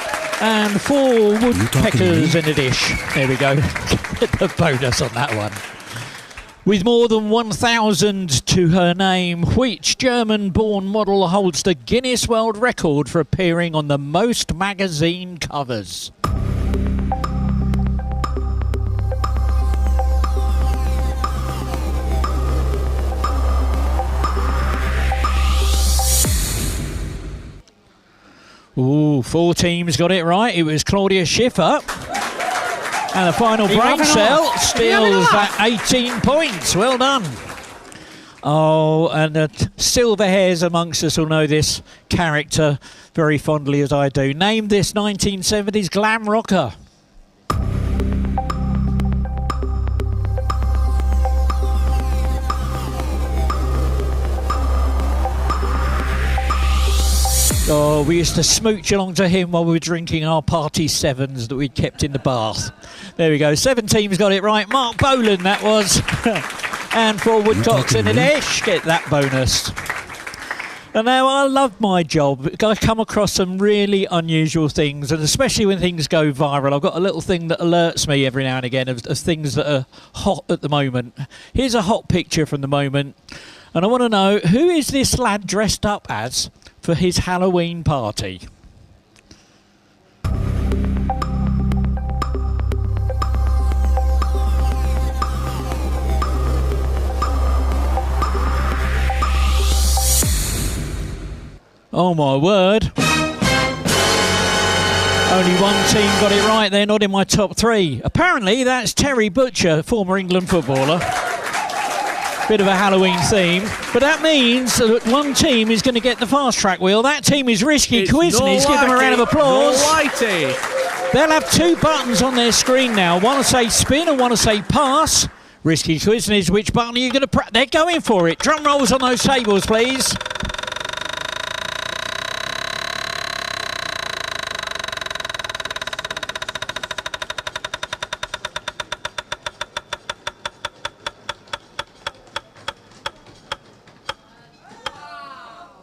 [SPEAKER 1] And 4 woodpeckers in a dish. There we go. Get the bonus on that one. With more than 1,000 to her name, which German-born model holds the Guinness World Record for appearing on the most magazine covers? Ooh, 4 teams got it right. It was Claudia Schiffer. And the final brain cell steals that 18 points. Well done. Oh, and the silver hairs amongst us will know this character very fondly as I do. Name this 1970s glam rocker. Oh, we used to smooch along to him while we were drinking our party sevens that we'd kept in the bath. There we go. 7 teams got it right. Mark Boland, that was. And 4 woodcocks in a dish. Get that bonus. And now I love my job. I come across some really unusual things, and especially when things go viral. I've got a little thing that alerts me every now and again of things that are hot at the moment. Here's a hot picture from the moment. And I want to know, who is this lad dressed up as for his Halloween party? Oh my word. Only one team got it right. They're not in my top 3. Apparently that's Terry Butcher, former England footballer. Bit of a Halloween theme. But that means that one team is going to get the fast track wheel. That team is Risky Quiznys. Give them a round of applause. They'll have 2 buttons on their screen now. One will say spin and one will say pass. Risky Quiznys, which button are you going to press? They're going for it. Drum rolls on those tables, please.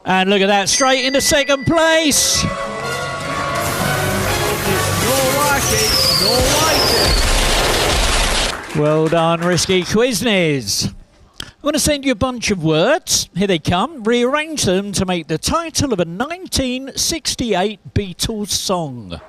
[SPEAKER 1] And look at that, straight into second place. Well done, Risky Quiznys. I'm going to send you a bunch of words. Here they come. Rearrange them to make the title of a 1968 Beatles song.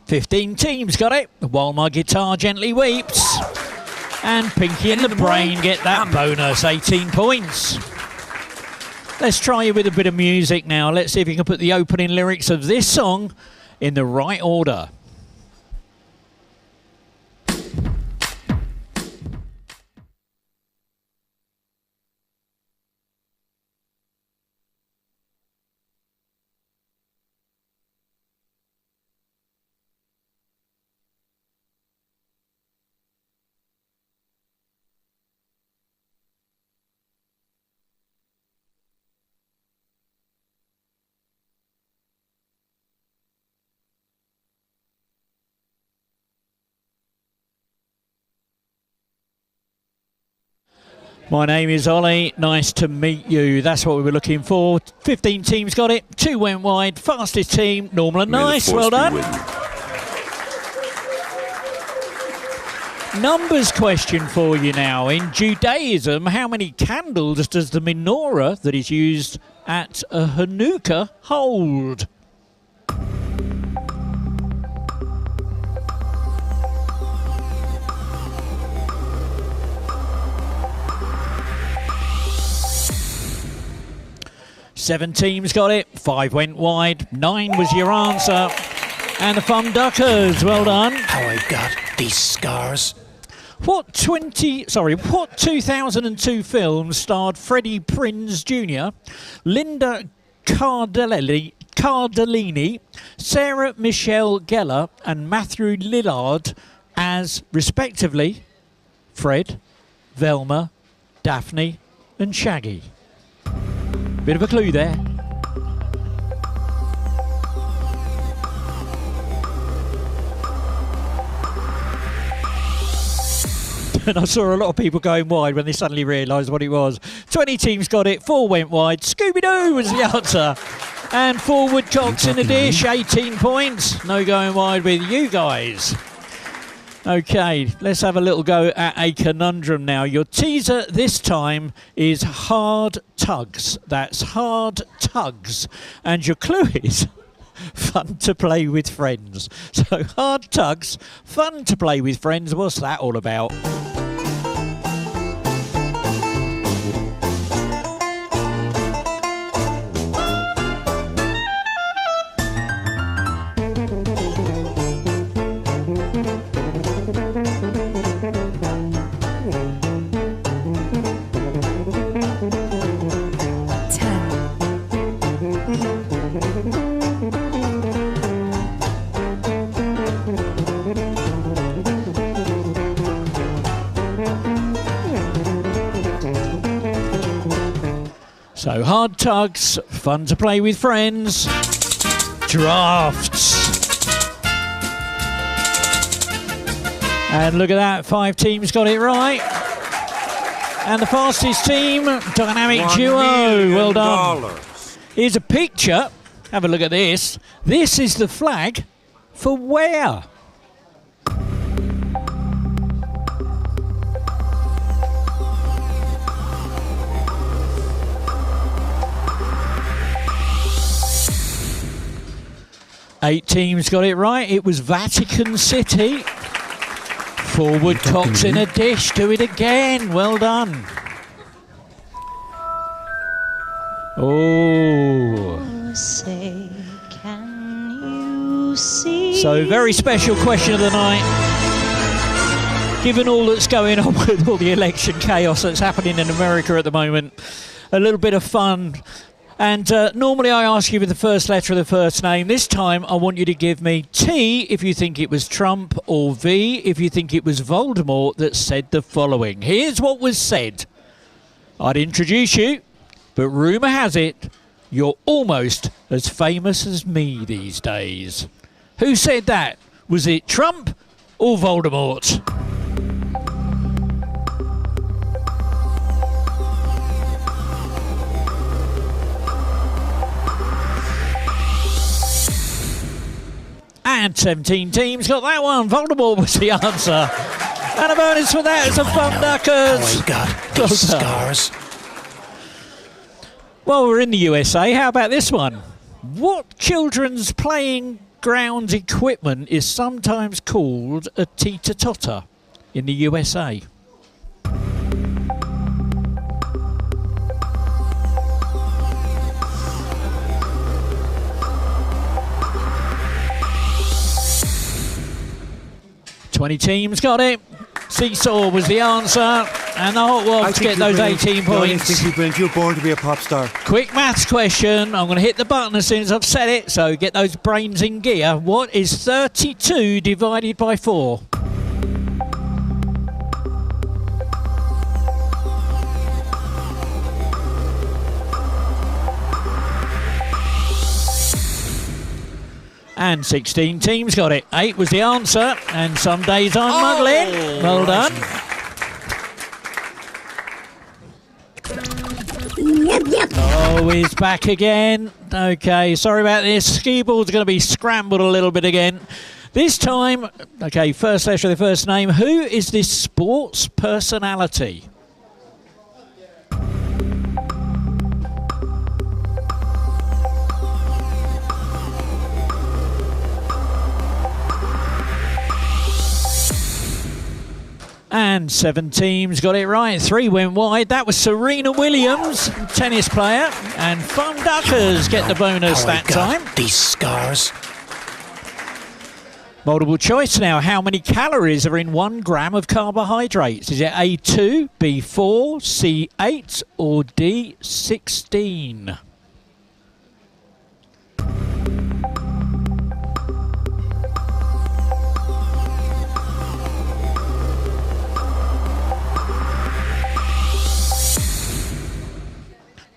[SPEAKER 1] "15 teams got it, while my guitar gently weeps." And Pinky and the Brain get that bonus, 18 points. Let's try you with a bit of music now. Let's see if you can put the opening lyrics of this song in the right order. My name is Ollie, nice to meet you. That's what we were looking for. 15 teams got it, 2 went wide, fastest team, normal and nice, well done. Numbers question for you now. In Judaism, how many candles does the menorah that is used at a Hanukkah hold? Seven teams got it, 5 went wide, 9 was your answer. And the Fun Duckers, well done.
[SPEAKER 7] How I got these scars.
[SPEAKER 1] What 2002 film starred Freddie Prinze Jr., Linda Cardellini, Sarah Michelle Gellar and Matthew Lillard as, respectively, Fred, Velma, Daphne and Shaggy? Bit of a clue there. And I saw a lot of people going wide when they suddenly realised what it was. 20 teams got it, 4 went wide. Scooby-Doo was the answer. And 4 woodcocks in a dish, 18 points. No going wide with you guys. Okay, let's have a little go at a conundrum now. Your teaser this time is hard tugs. That's hard tugs. And your clue is fun to play with friends. So hard tugs, fun to play with friends. What's that all about? So hard tugs, fun to play with friends, drafts. And look at that, 5 teams got it right. And the fastest team, dynamic duo, well done. Here's a picture, have a look at this. This is the flag for where? Eight teams got it right. It was Vatican City. 4 woodcocks in a dish. Do it again. Well done. Oh.
[SPEAKER 8] Say, can you see?
[SPEAKER 1] So, very special question of the night. Given all that's going on with all the election chaos that's happening in America at the moment, a little bit of fun. And normally I ask you with the first letter of the first name. This time I want you to give me T if you think it was Trump, or V if you think it was Voldemort that said the following. Here's what was said. I'd introduce you, but rumour has it you're almost as famous as me these days. Who said that? Was it Trump or Voldemort? And 17 teams got that one. Voldemort was the answer. And a bonus for that is a Fun Duckers.
[SPEAKER 7] Oh, God, these scars.
[SPEAKER 1] Well, we're in the USA. How about this one? What children's playing grounds equipment is sometimes called a teeter-totter in the USA? Twenty teams got it. Seesaw was the answer. And the Hot Wogs get those 18 points.
[SPEAKER 6] You're born to be a pop star.
[SPEAKER 1] Quick maths question. I'm going to hit the button as soon as I've said it, so get those brains in gear. What is 32 divided by 4? And 16 teams got it. 8 was the answer. And some days I'm muddling. Well done. Oh, he's back again. Okay, sorry about this. Ski ball's going to be scrambled a little bit again. This time, okay, first letter of the first name. Who is this sports personality? And 7 teams got it right. 3 went wide. That was Serena Williams, tennis player. And Fun Duckers get the bonus that time.
[SPEAKER 7] These scars.
[SPEAKER 1] Multiple choice now. How many calories are in 1 gram of carbohydrates? Is it A2, B4, C8, or D16?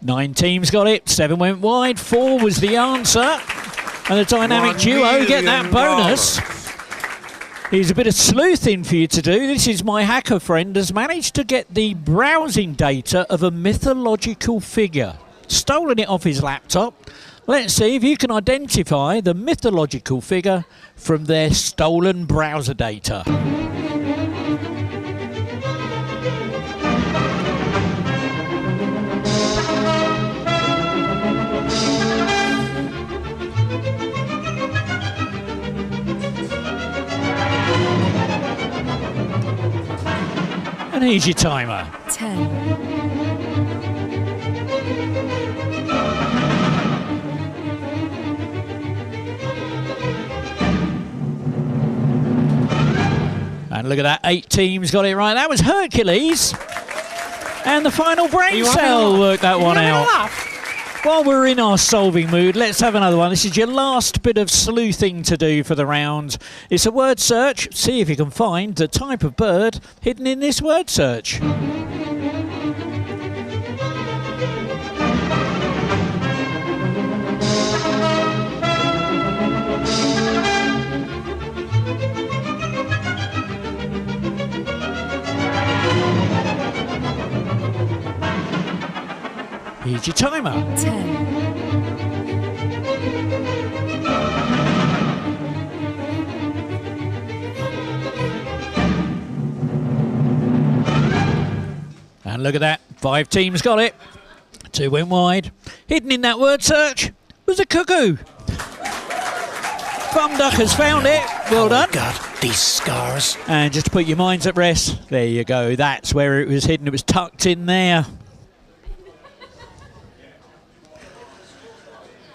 [SPEAKER 1] Nine teams got it. 7 went wide. 4 was the answer. And the dynamic duo get that bonus. Here's a bit of sleuthing for you to do. This is my hacker friend has managed to get the browsing data of a mythological figure. Stolen it off his laptop. Let's see if you can identify the mythological figure from their stolen browser data. And here's your timer.
[SPEAKER 8] 10.
[SPEAKER 1] And look at that, 8 teams got it right. That was Hercules. And the final brain cell worked that one out. While we're in our solving mood, let's have another one. This is your last bit of sleuthing to do for the round. It's a word search. See if you can find the type of bird hidden in this word search. Here's your timer.
[SPEAKER 8] 10.
[SPEAKER 1] And look at that. 5 teams got it. 2 went wide. Hidden in that word search was a cuckoo. Fun Duckers found it. Well done.
[SPEAKER 7] God, these scars.
[SPEAKER 1] And just to put your minds at rest, there you go. That's where it was hidden. It was tucked in there.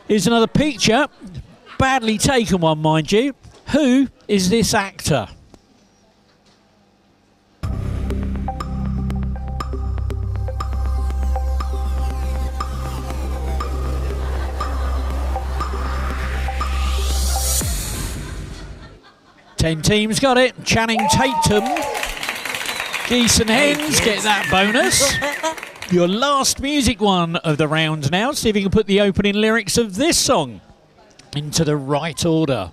[SPEAKER 1] Here's another picture. Badly taken one, mind you. Who is this actor? Ten teams got it. Channing Tatum. Geese and hens get that bonus. Your last music one of the round now. See if you can put the opening lyrics of this song into the right order.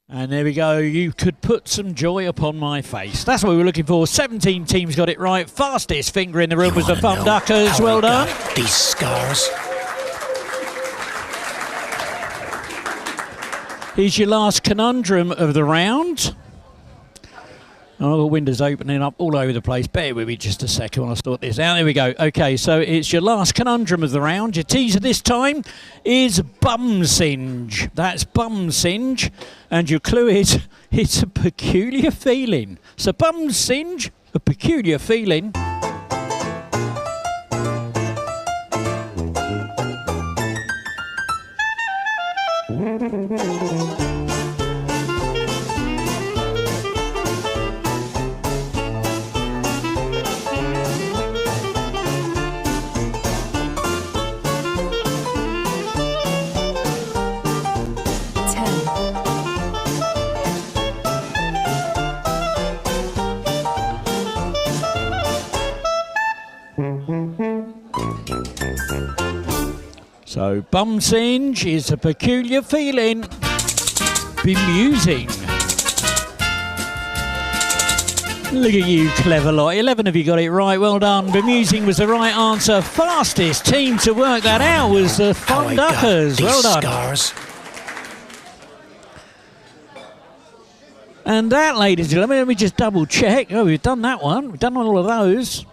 [SPEAKER 1] And there we go. You could put some joy upon my face. That's what we were looking for. 17 teams got it right. Fastest finger in the room was the Thumb Duckers. Well done.
[SPEAKER 7] These scars.
[SPEAKER 1] Here's your last conundrum of the round. Oh, the window's opening up all over the place. Bear with me just a second while I sort this out. There we go. Okay, so it's your last conundrum of the round. Your teaser this time is bum singe. That's bum singe. And your clue is it's a peculiar feeling. So bum singe, a peculiar feeling. So, bum singe is a peculiar feeling. Bemusing. Look at you, clever lot. 11 of you got it right. Well done. Bemusing was the right answer. Fastest team to work that out was the Thumb Duckers. Well done.
[SPEAKER 7] Scars.
[SPEAKER 1] And that, ladies and gentlemen, let me just double check. Oh, we've done that one. We've done all of those.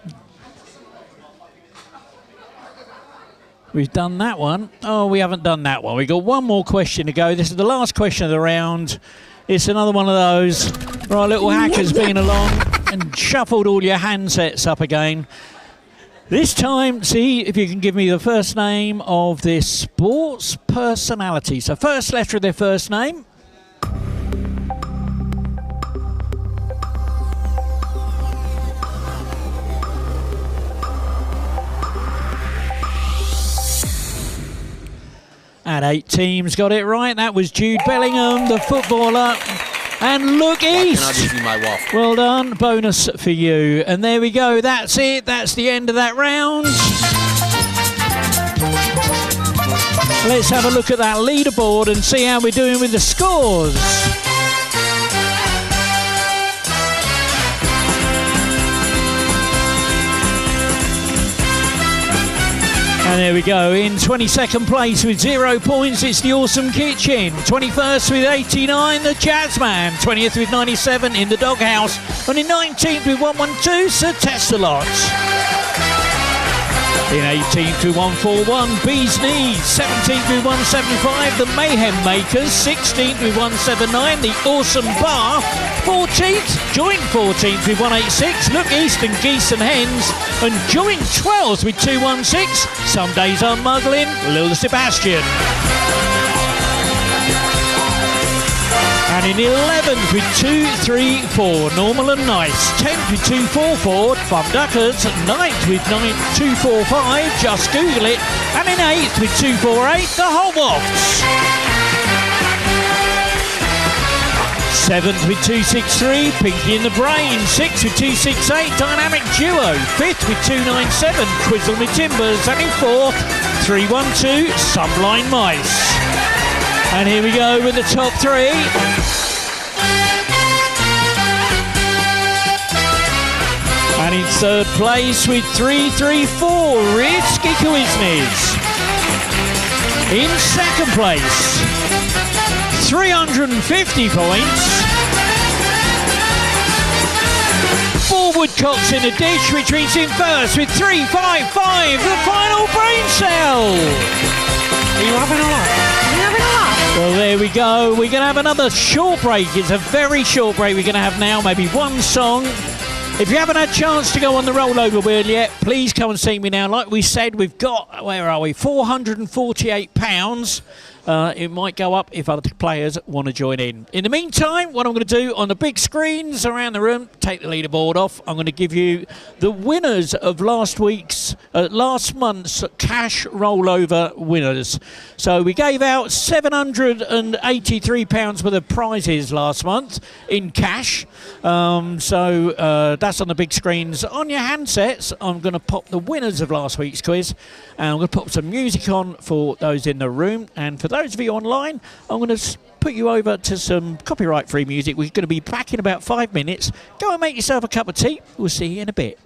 [SPEAKER 1] We've done that one. Oh, we haven't done that one. We've got one more question to go. This is the last question of the round. It's another one of those. Right, little hacker's been along and shuffled all your handsets up again. This time, see if you can give me the first name of this sports personality. So first letter of their first name. And 8 teams got it right. That was Jude Bellingham, the footballer. And look east.
[SPEAKER 5] Why can't I give you my waffle?
[SPEAKER 1] Well done. Bonus for you. And there we go. That's it. That's the end of that round. Let's have a look at that leaderboard and see how we're doing with the scores. And there we go. In 22nd place with 0 points, it's the Awesome Kitchen. 21st with 89, the Jazzman. 20th with 97 in the Doghouse. And in 19th with 112, Sir Tessalot. In 18th with 141, Bee's Knees. 17th with 175, the Mayhem Makers. 16th with 179, the Awesome Bar. 14th, joint 14th with 186, Look East and Geese and Hens. And joint 12th with 216, Some Days I'm Muggling, Lil Sebastian. And in 11th with 234, Normal and Nice. 10th with 244, Thumb Duckers. 9th with 245, Just Google It. And in 8th with 248, the Hawaiian. 7th with 263, Pinky in the Brain. 6th with 268, Dynamic Duo. 5th with 297, Quizzle Me Timbers. And in 4th, 312, Sublime Mice. And here we go with the top 3. And in third place with 334, Risky Quizness. In second place, 350 points, Woodcocks in the dish, which means in first with 355, the final brain cell.
[SPEAKER 3] Are you having a laugh? Are you having a laugh?
[SPEAKER 1] Well, there we go. We're going to have another short break. It's a very short break we're going to have now, maybe one song. If you haven't had a chance to go on the rollover wheel yet, please come and see me now. Like we said, we've got, where are we, £448. It might go up if other players want to join in. In the meantime, what I'm going to do on the big screens around the room, take the leaderboard off. I'm going to give you the winners of last month's cash rollover winners. So we gave out £783 worth of prizes last month in cash. So that's on the big screens. On your handsets, I'm going to pop the winners of last week's quiz, and I'm going to put some music on for those in the room. And for those of you online, I'm going to put you over to some copyright-free music. We're going to be back in about 5 minutes. Go and make yourself a cup of tea. We'll see you in a bit.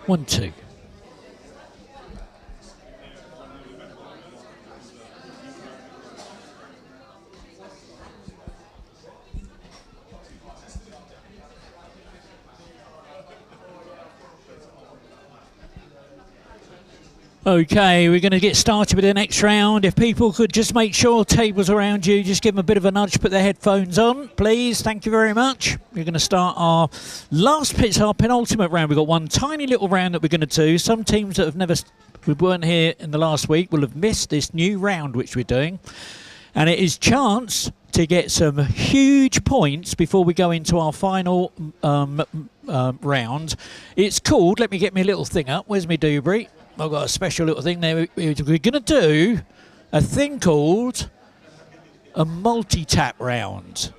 [SPEAKER 1] 1, 2. Okay, we're going to get started with the next round. If people could just make sure tables around you, just give them a bit of a nudge, put their headphones on, please. Thank you very much. We're going to start our last pitch, our penultimate round. We've got one tiny little round that we're going to do. Some teams that have never, we weren't here in the last week, will have missed this new round which we're doing. And it is chance to get some huge points before we go into our final round. It's called, let me get my little thing up. Where's my doobry? I've got a special little thing there. We're going to do a thing called a multi-tap round.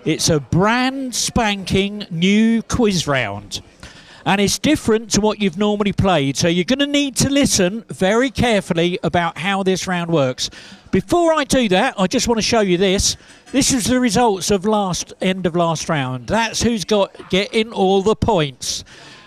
[SPEAKER 1] It's a brand spanking new quiz round. And it's different to what you've normally played. So you're going to need to listen very carefully about how this round works. Before I do that, I just want to show you this. This is the results of end of last round. That's who's getting all the points.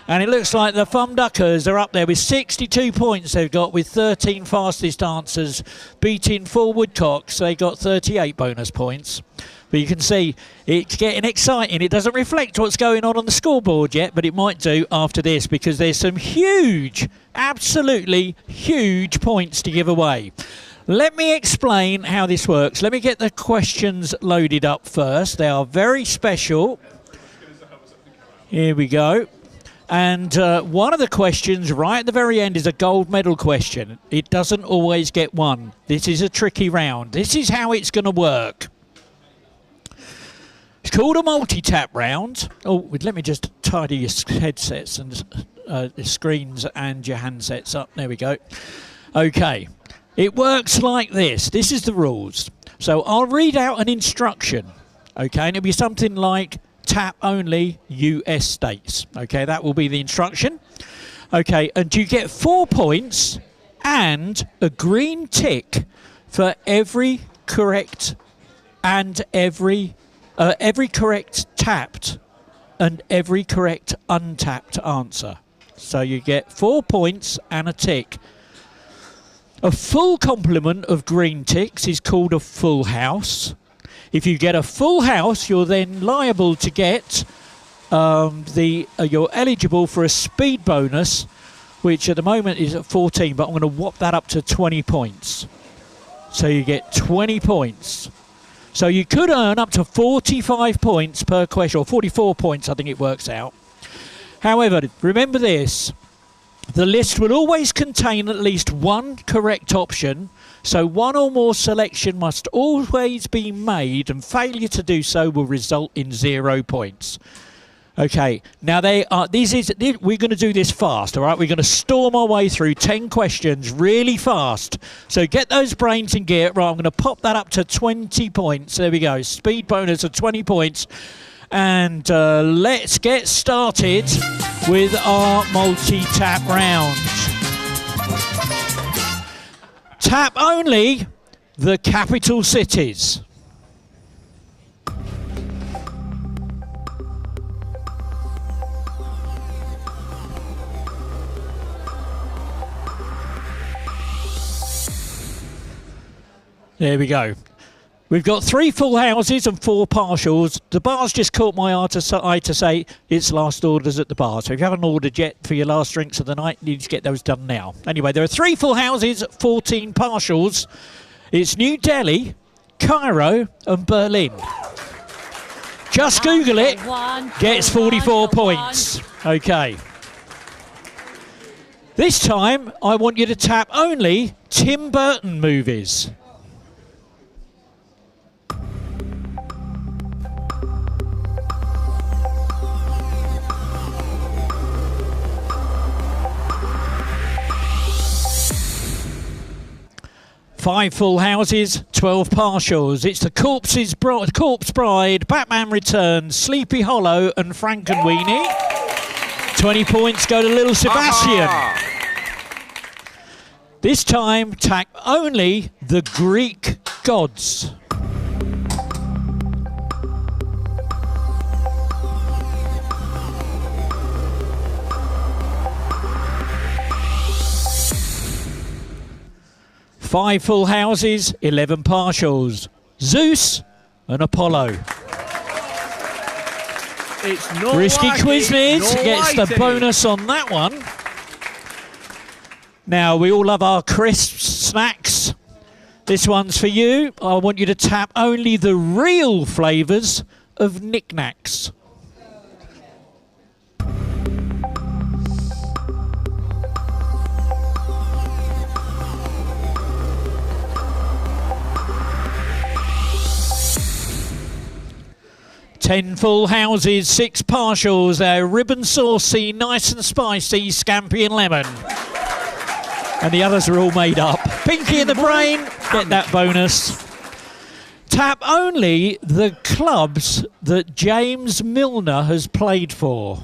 [SPEAKER 1] And it looks like the Thumb-Duckers are up there with 62 points they've got with 13 fastest answers, beating 4 Woodcocks. They got 38 bonus points. But you can see it's getting exciting. It doesn't reflect what's going on the scoreboard yet, but it might do after this because there's some huge, absolutely huge points to give away. Let me explain how this works. Let me get the questions loaded up first. They are very special. Here we go. And one of the questions right at the very end is a gold medal question. It doesn't always get one. This is a tricky round. This is how it's going to work. It's called a multi-tap round. Oh, let me just tidy your headsets and the screens and your handsets up. There we go. Okay. It works like this. This is the rules. So I'll read out an instruction. Okay, and it'll be something like tap only US states. Okay, that will be the instruction. Okay, and you get 4 points and a green tick for every correct and every correct tapped and every correct untapped answer. So you get 4 points and a tick. A full complement of green ticks is called a full house. If you get a full house, you're then liable to get you're eligible for a speed bonus, which at the moment is at 14, but I'm going to whop that up to 20 points. So you get 20 points. So you could earn up to 45 points per question, or 44 points, I think it works out. However, remember this. The list will always contain at least one correct option. So one or more selection must always be made, and failure to do so will result in 0 points. Okay, now we're going to do this fast, all right? We're going to storm our way through 10 questions really fast. So get those brains in gear. Right, I'm going to pop that up to 20 points. There we go. Speed bonus of 20 points. And let's get started with our multi-tap round. Tap only the capital cities. There we go. We've got 3 full houses and 4 partials. The bar's just caught my eye to say it's last orders at the bar. So if you haven't ordered yet for your last drinks of the night, you need to get those done now. Anyway, there are 3 full houses, 14 partials. It's New Delhi, Cairo and Berlin. Just Google it. Gets 44 points. Okay. This time, I want you to tap only Tim Burton movies. Five full houses, 12 partials. It's The Corpse Bride, Batman Returns, Sleepy Hollow and Frankenweenie. 20 points go to Little Sebastian. This time, tap only the Greek gods. 5 full houses, 11 partials. Zeus and Apollo.
[SPEAKER 3] It's not
[SPEAKER 1] Risky
[SPEAKER 3] like
[SPEAKER 1] Quiznez gets the bonus on that one. Now, we all love our crisp snacks. This one's for you. I want you to tap only the real flavours of knickknacks. Ten full houses, 6 partials. Ribbon saucy, nice and spicy, scampi and lemon. And the others are all made up. Pinky in the brain, get that bonus. Tap only the clubs that James Milner has played for.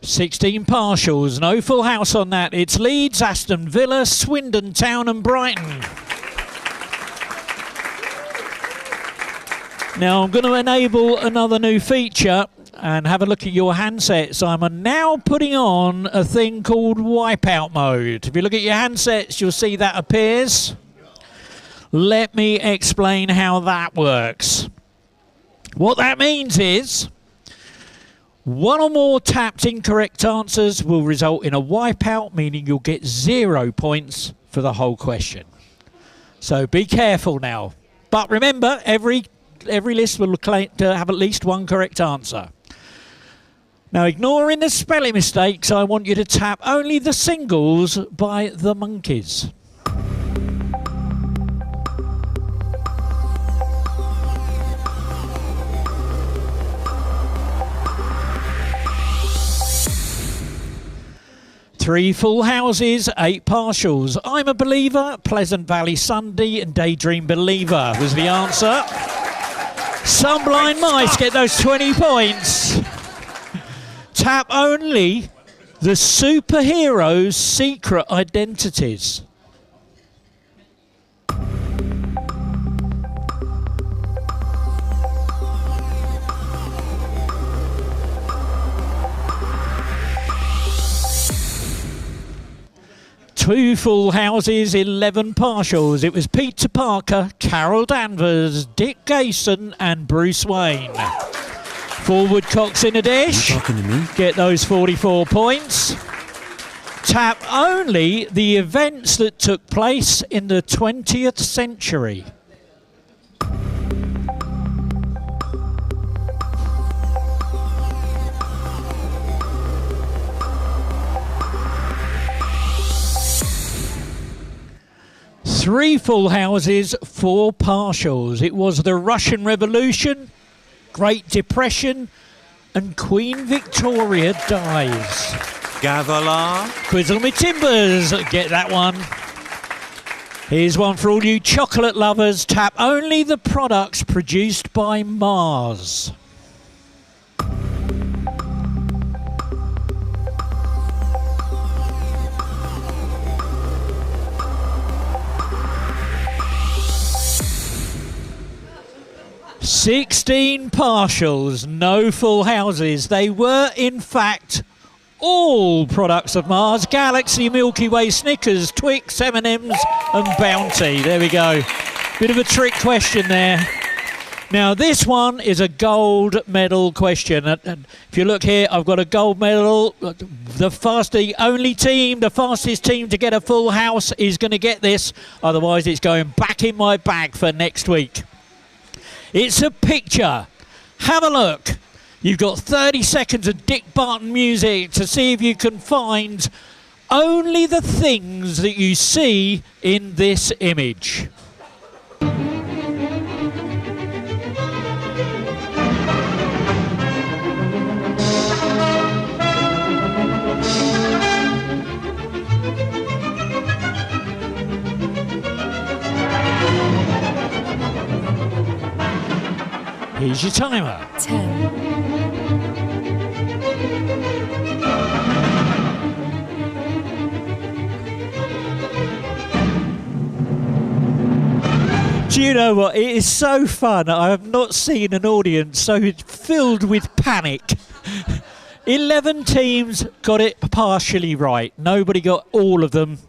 [SPEAKER 1] $16 partials, no full house on that. It's Leeds, Aston Villa, Swindon Town and Brighton. Now I'm going to enable another new feature and have a look at your handsets. I'm now putting on a thing called wipeout mode. If you look at your handsets, you'll see that appears. Let me explain how that works. What that means is one or more tapped incorrect answers will result in a wipeout, meaning you'll get 0 points for the whole question. So be careful now. But remember, every list will claim to have at least one correct answer. Now, ignoring the spelling mistakes, I want you to tap only the singles by the Monkees. Three full houses, 8 partials. I'm a Believer, Pleasant Valley Sunday and Daydream Believer was the answer. Some blind mice get those 20 points. Tap only the superheroes' secret identities. Two full houses, 11 partials. It was Peter Parker, Carol Danvers, Dick Grayson and Bruce Wayne. Forward cocks in a dish.
[SPEAKER 6] Are you talking to me?
[SPEAKER 1] Get those 44 points. Tap only the events that took place in the 20th century. Three full houses, 4 partials. It was the Russian Revolution, Great Depression, and Queen Victoria dies.
[SPEAKER 6] Gavala.
[SPEAKER 1] Quizzle me timbers, get that one. Here's one for all you chocolate lovers. Tap only the products produced by Mars. $16 partials, no full houses. They were, in fact, all products of Mars. Galaxy, Milky Way, Snickers, Twix, M&M's and Bounty. There we go. Bit of a trick question there. Now, this one is a gold medal question. And if you look here, I've got a gold medal. The fastest team to get a full house is going to get this. Otherwise, it's going back in my bag for next week. It's a picture. Have a look. You've got 30 seconds of Dick Barton music to see if you can find only the things that you see in this image. Here's your timer.
[SPEAKER 9] 10.
[SPEAKER 1] You know what? It is so fun. I have not seen an audience so filled with panic. 11 teams got it partially right. Nobody got all of them.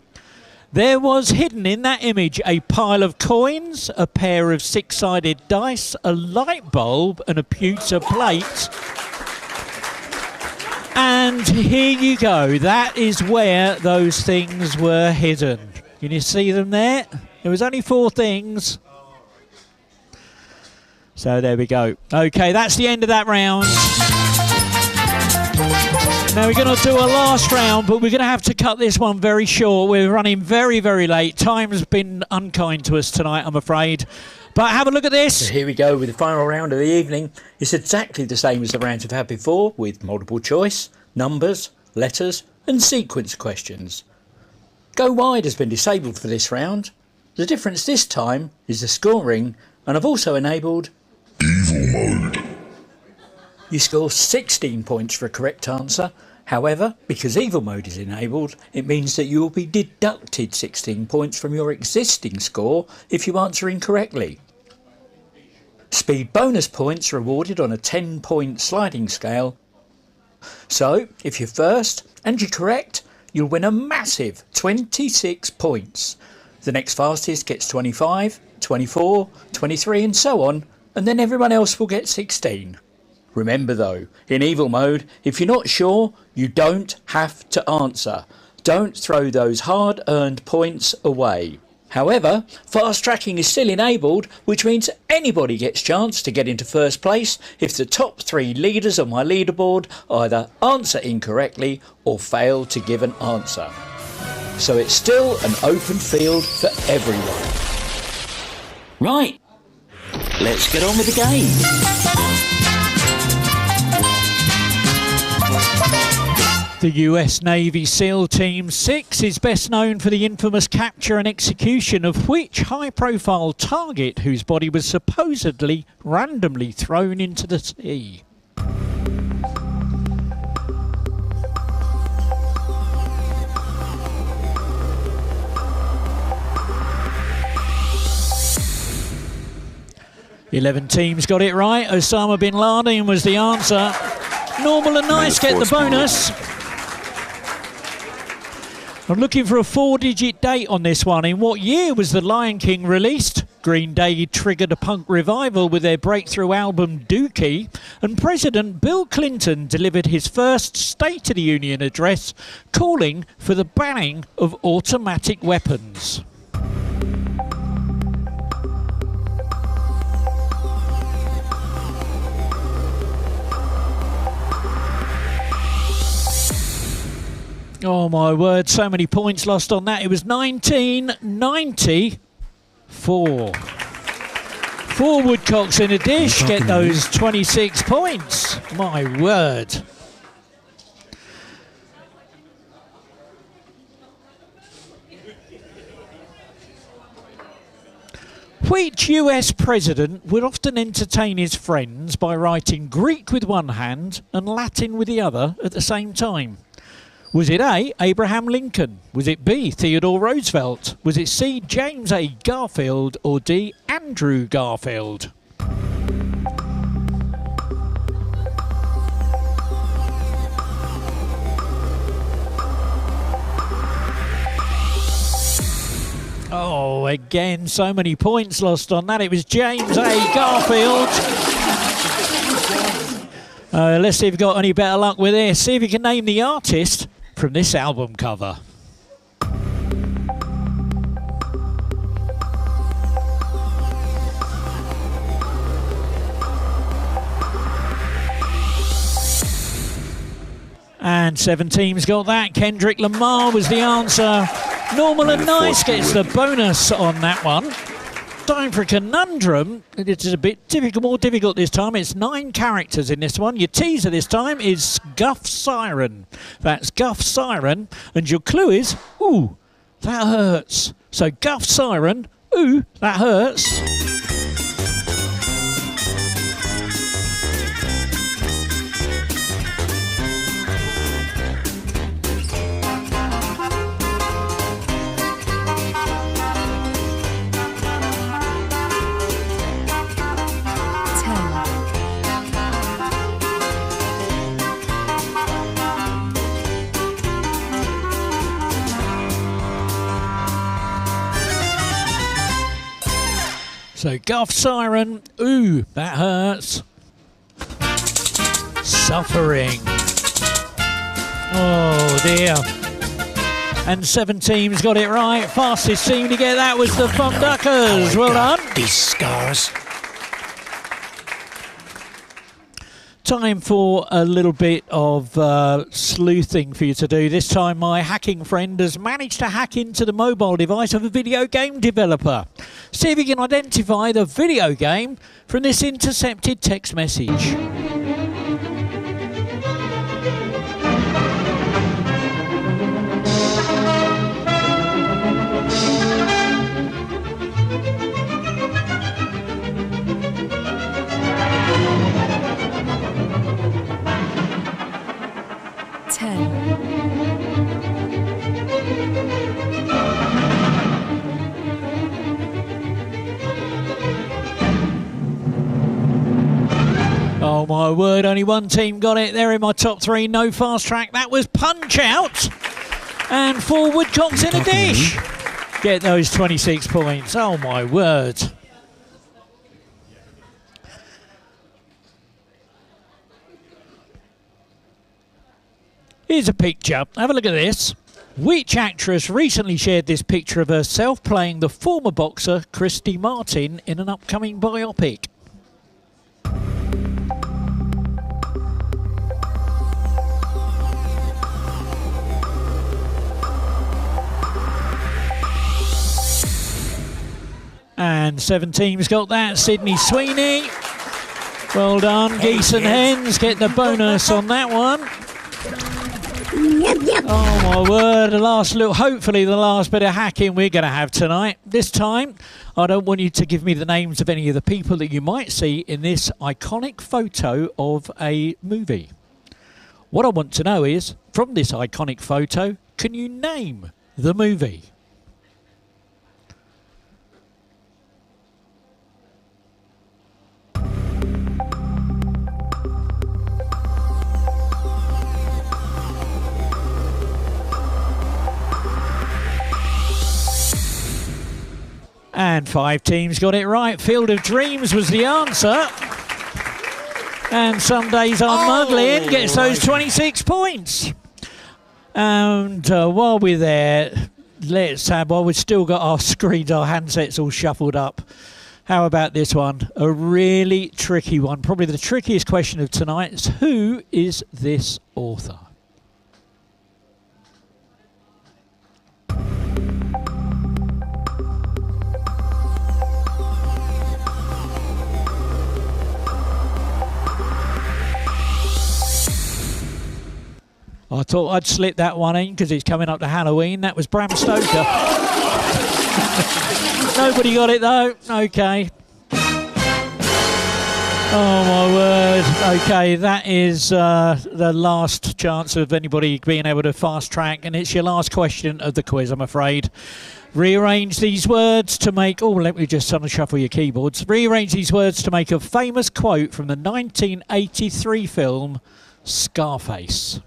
[SPEAKER 1] There was hidden in that image a pile of coins, a pair of 6-sided dice, a light bulb and a pizza plate. And here you go. That is where those things were hidden. Can you see them there? There was only 4 things. So there we go. Okay, that's the end of that round. Now we're going to do a last round, but we're going to have to cut this one very short. We're running very, very late. Time's been unkind to us tonight, I'm afraid. But have a look at this.
[SPEAKER 2] So here we go with the final round of the evening. It's exactly the same as the rounds we've had before, with multiple choice, numbers, letters and sequence questions. Go wide has been disabled for this round. The difference this time is the scoring, and I've also enabled Evil Mode. You score 16 points for a correct answer. However, because Evil Mode is enabled, it means that you will be deducted 16 points from your existing score if you answer incorrectly. Speed bonus points are awarded on a 10-point sliding scale. So, if you're first and you're correct, you'll win a massive 26 points. The next fastest gets 25, 24, 23 and so on, and then everyone else will get 16. Remember though, in Evil Mode, if you're not sure, you don't have to answer. Don't throw those hard-earned points away. However, fast tracking is still enabled, which means anybody gets a chance to get into first place if the top 3 leaders on my leaderboard either answer incorrectly or fail to give an answer. So it's still an open field for everyone. Right, let's get on with the game.
[SPEAKER 1] The US Navy SEAL Team 6 is best known for the infamous capture and execution of which high-profile target whose body was supposedly randomly thrown into the sea? "11 teams got it right. Osama bin Laden was the answer. Normal and nice get the bonus. I'm looking for a 4-digit date on this one. In what year was The Lion King released? Green Day triggered a punk revival with their breakthrough album Dookie, and President Bill Clinton delivered his first State of the Union address calling for the banning of automatic weapons. Oh my word, so many points lost on that. It was 1994. 4 woodcocks in a dish get those 26 points. My word. Which US president would often entertain his friends by writing Greek with one hand and Latin with the other at the same time? Was it A, Abraham Lincoln? Was it B, Theodore Roosevelt? Was it C, James A. Garfield? Or D, Andrew Garfield? Oh, again, so many points lost on that. It was James A. Garfield. Let's see if you've got any better luck with this. See if you can name the artist from this album cover. And 7 teams got that. Kendrick Lamar was the answer. Normal and Nice gets the bonus on that one. Time for a conundrum. It is a bit more difficult this time. It's 9 characters in this one. Your teaser this time is Guff Siren. That's Guff Siren. And your clue is, ooh, that hurts. So Guff Siren, ooh, that hurts. So Guff Siren, ooh, that hurts. Suffering. Oh dear. And 7 teams got it right. Fastest team to get that was the Funduckers. Well done.
[SPEAKER 7] These scars.
[SPEAKER 1] Time for a little bit of sleuthing for you to do. This time my hacking friend has managed to hack into the mobile device of a video game developer. See if you can identify the video game from this intercepted text message. Oh my word, only one team got it. They're in my top 3, no fast track. That was Punch Out. And 4 Woodcocks in a dish. Get those 26 points. Oh my word. Here's a picture. Have a look at this. Which actress recently shared this picture of herself playing the former boxer Christy Martin in an upcoming biopic? And 7 teams got that. Sydney Sweeney. Well done. Geese and Hens get the bonus on that one. Oh my word, the last little, hopefully the last bit of hacking we're going to have tonight. This time, I don't want you to give me the names of any of the people that you might see in this iconic photo of a movie. What I want to know is, from this iconic photo, can you name the movie? And 5 teams got it right. Field of Dreams was the answer. And Some Days I'm Muggling gets those 26 points. And while we're there, let's have, while we've still got our screens, our handsets all shuffled up, how about this one? A really tricky one. Probably the trickiest question of tonight is, who is this author? I thought I'd slip that one in because it's coming up to Halloween. That was Bram Stoker. Nobody got it though. Okay. Oh my word. Okay, that is the last chance of anybody being able to fast track, and it's your last question of the quiz, I'm afraid. Rearrange these words to make... Oh, let me just unshuffle your keyboards. Rearrange these words to make a famous quote from the 1983 film Scarface.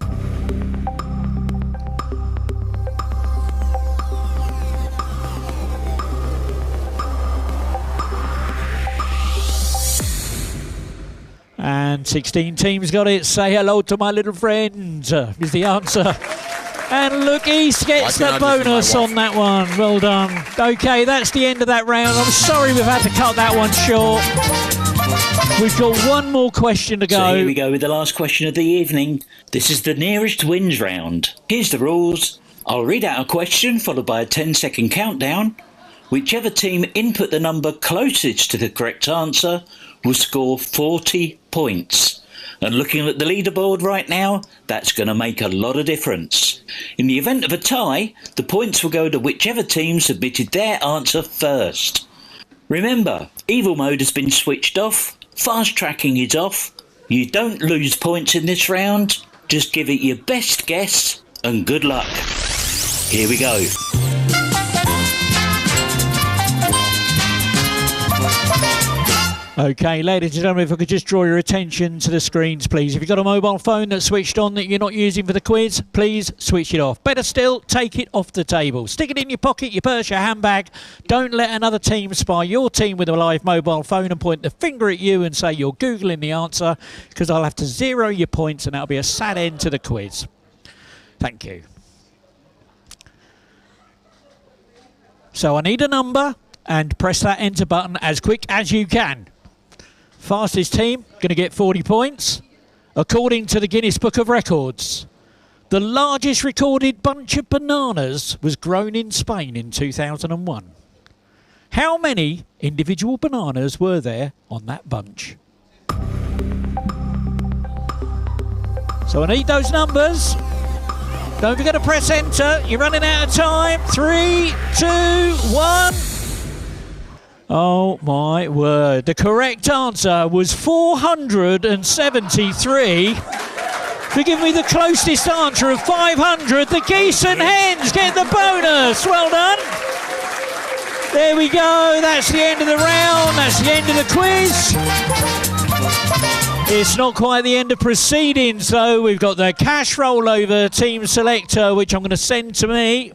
[SPEAKER 1] And 16 teams got it. Say hello to my little friend is the answer. And look, East gets the bonus on that one. Well done. Okay, that's the end of that round. I'm sorry we've had to cut that one short. We've got one more question to go.
[SPEAKER 9] So here we go with the last question of the evening. This is the nearest wins round. Here's the rules. I'll read out a question followed by a 10-second countdown. Whichever team input the number closest to the correct answer will score 40 points. And looking at the leaderboard right now, that's going to make a lot of difference. In the event of a tie, the points will go to whichever team submitted their answer first. Remember, evil mode has been switched off, fast tracking is off, you don't lose points in this round, just give it your best guess and good luck. Here we go.
[SPEAKER 1] Okay, ladies and gentlemen, if I could just draw your attention to the screens, please. If you've got a mobile phone that's switched on that you're not using for the quiz, please switch it off. Better still, take it off the table. Stick it in your pocket, your purse, your handbag. Don't let another team spy your team with a live mobile phone and point the finger at you and say you're Googling the answer, because I'll have to zero your points and that'll be a sad end to the quiz. Thank you. So I need a number and press that enter button as quick as you can. Fastest team going to get 40 points. According to the Guinness Book of Records, the largest recorded bunch of bananas was grown in Spain in 2001. How many individual bananas were there on that bunch? So I need those numbers. Don't forget to press enter. You're running out of time. 3, 2, 1. Oh my word. The correct answer was 473. Forgive me, the closest answer of 500. The geese and hens get the bonus. Well done. There we go. That's the end of the round. That's the end of the quiz. It's not quite the end of proceedings, though. We've got the cash rollover team selector, which I'm going to send to me.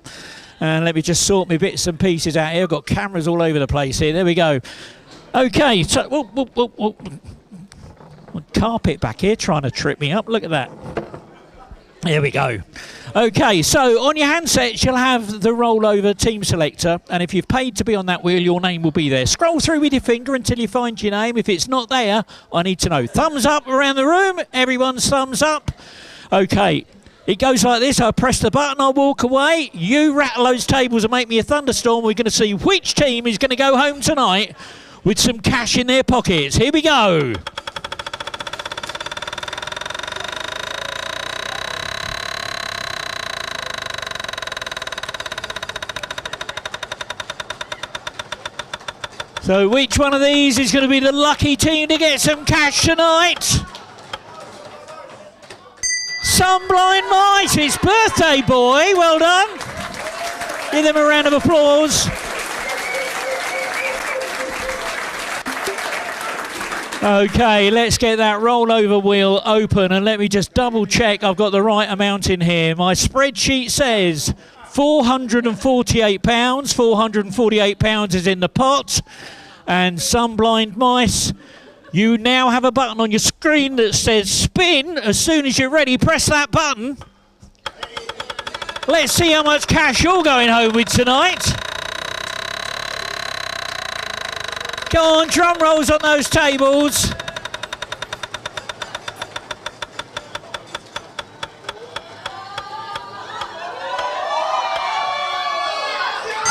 [SPEAKER 1] And let me just sort my bits and pieces out here. I've got cameras all over the place here. There we go. Okay, so... carpet back here trying to trip me up. Look at that. There we go. Okay, so on your handsets, you'll have the rollover team selector. And if you've paid to be on that wheel, your name will be there. Scroll through with your finger until you find your name. If it's not there, I need to know. Thumbs up around the room. Everyone's thumbs up. Okay. It goes like this. I press the button, I walk away. You rattle those tables and make me a thunderstorm. We're going to see which team is going to go home tonight with some cash in their pockets. Here we go. So which one of these is going to be the lucky team to get some cash tonight? Sunblind Mice, it's birthday boy, well done. Give them a round of applause. Okay, let's get that rollover wheel open and let me just double check I've got the right amount in here. My spreadsheet says £448. £448 is in the pot. And Sunblind Mice, you now have a button on your screen that says spin. As soon as you're ready, press that button. Let's see how much cash you're going home with tonight. Go on, drum rolls on those tables.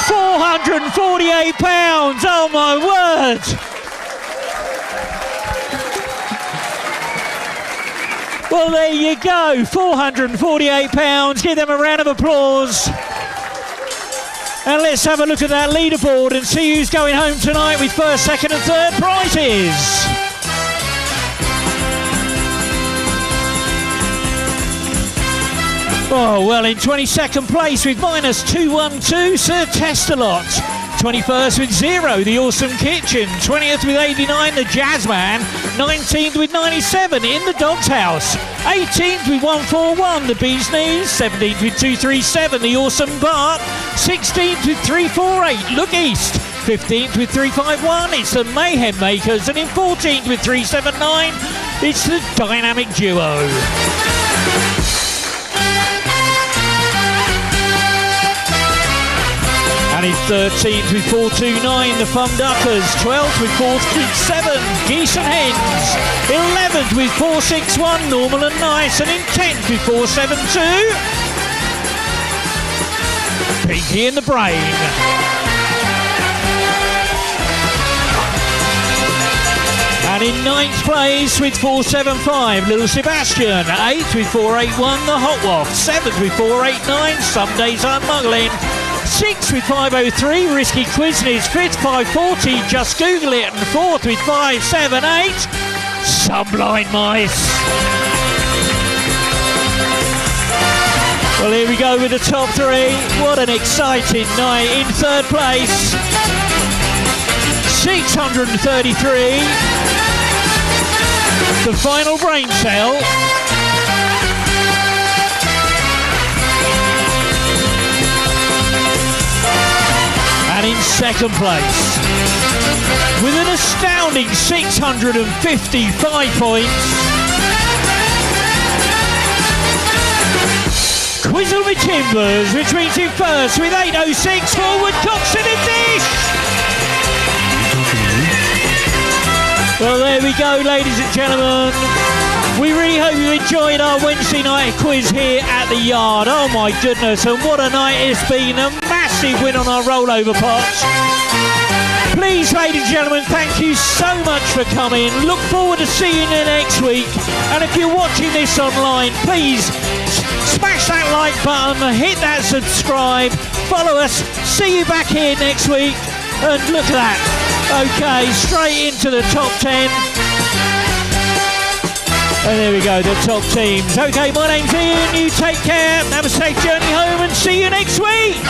[SPEAKER 1] £448. Oh my word. Well, there you go, £448. Give them a round of applause. And let's have a look at that leaderboard and see who's going home tonight with first, second and third prizes. Oh, well, in 22nd place with -212, Sir Testalot. 21st with 0, The Awesome Kitchen. 20th with 89, The Jazzman. 19th with 97, In the Dog's House. 18th with 141, The Bee's Knees. 17th with 237, The Awesome Bart. 16th with 348, Look East. 15th with 351, it's the Mayhem Makers. And in 14th with 379, it's the Dynamic Duo. And in 13th with 429, the Fun Duckers. 12th with 467, Geese and Hens. 11th with 461, Normal and Nice. And in 10th with 472, Pinky and the Brain. And in 9th place with 475, Little Sebastian. 8th with 481, The Hot Waft. 7th with 489, Some Days I'm Muggling. 6th with 503, Risky Quizness. 5th, 540, Just Google It. And 4th with 578, Sunblind Mice. Well, here we go with the top three. What an exciting night. In third place, 633. The final brain cell. And in second place, with an astounding 655 points, Quizzle with Timbers, which means in first with 806 forward Coxon and Dish. Well, there we go, ladies and gentlemen. We really hope you enjoyed our Wednesday night quiz here at the Yard. Oh my goodness, and what a night it's been. A massive win on our rollover pots. Please, ladies and gentlemen, thank you so much for coming. Look forward to seeing you next week. And if you're watching this online, please smash that like button, hit that subscribe, follow us. See you back here next week. And look at that. Okay, straight into the top 10. And there we go, the top teams. Okay, my name's Ian. You take care. Have a safe journey home and see you next week.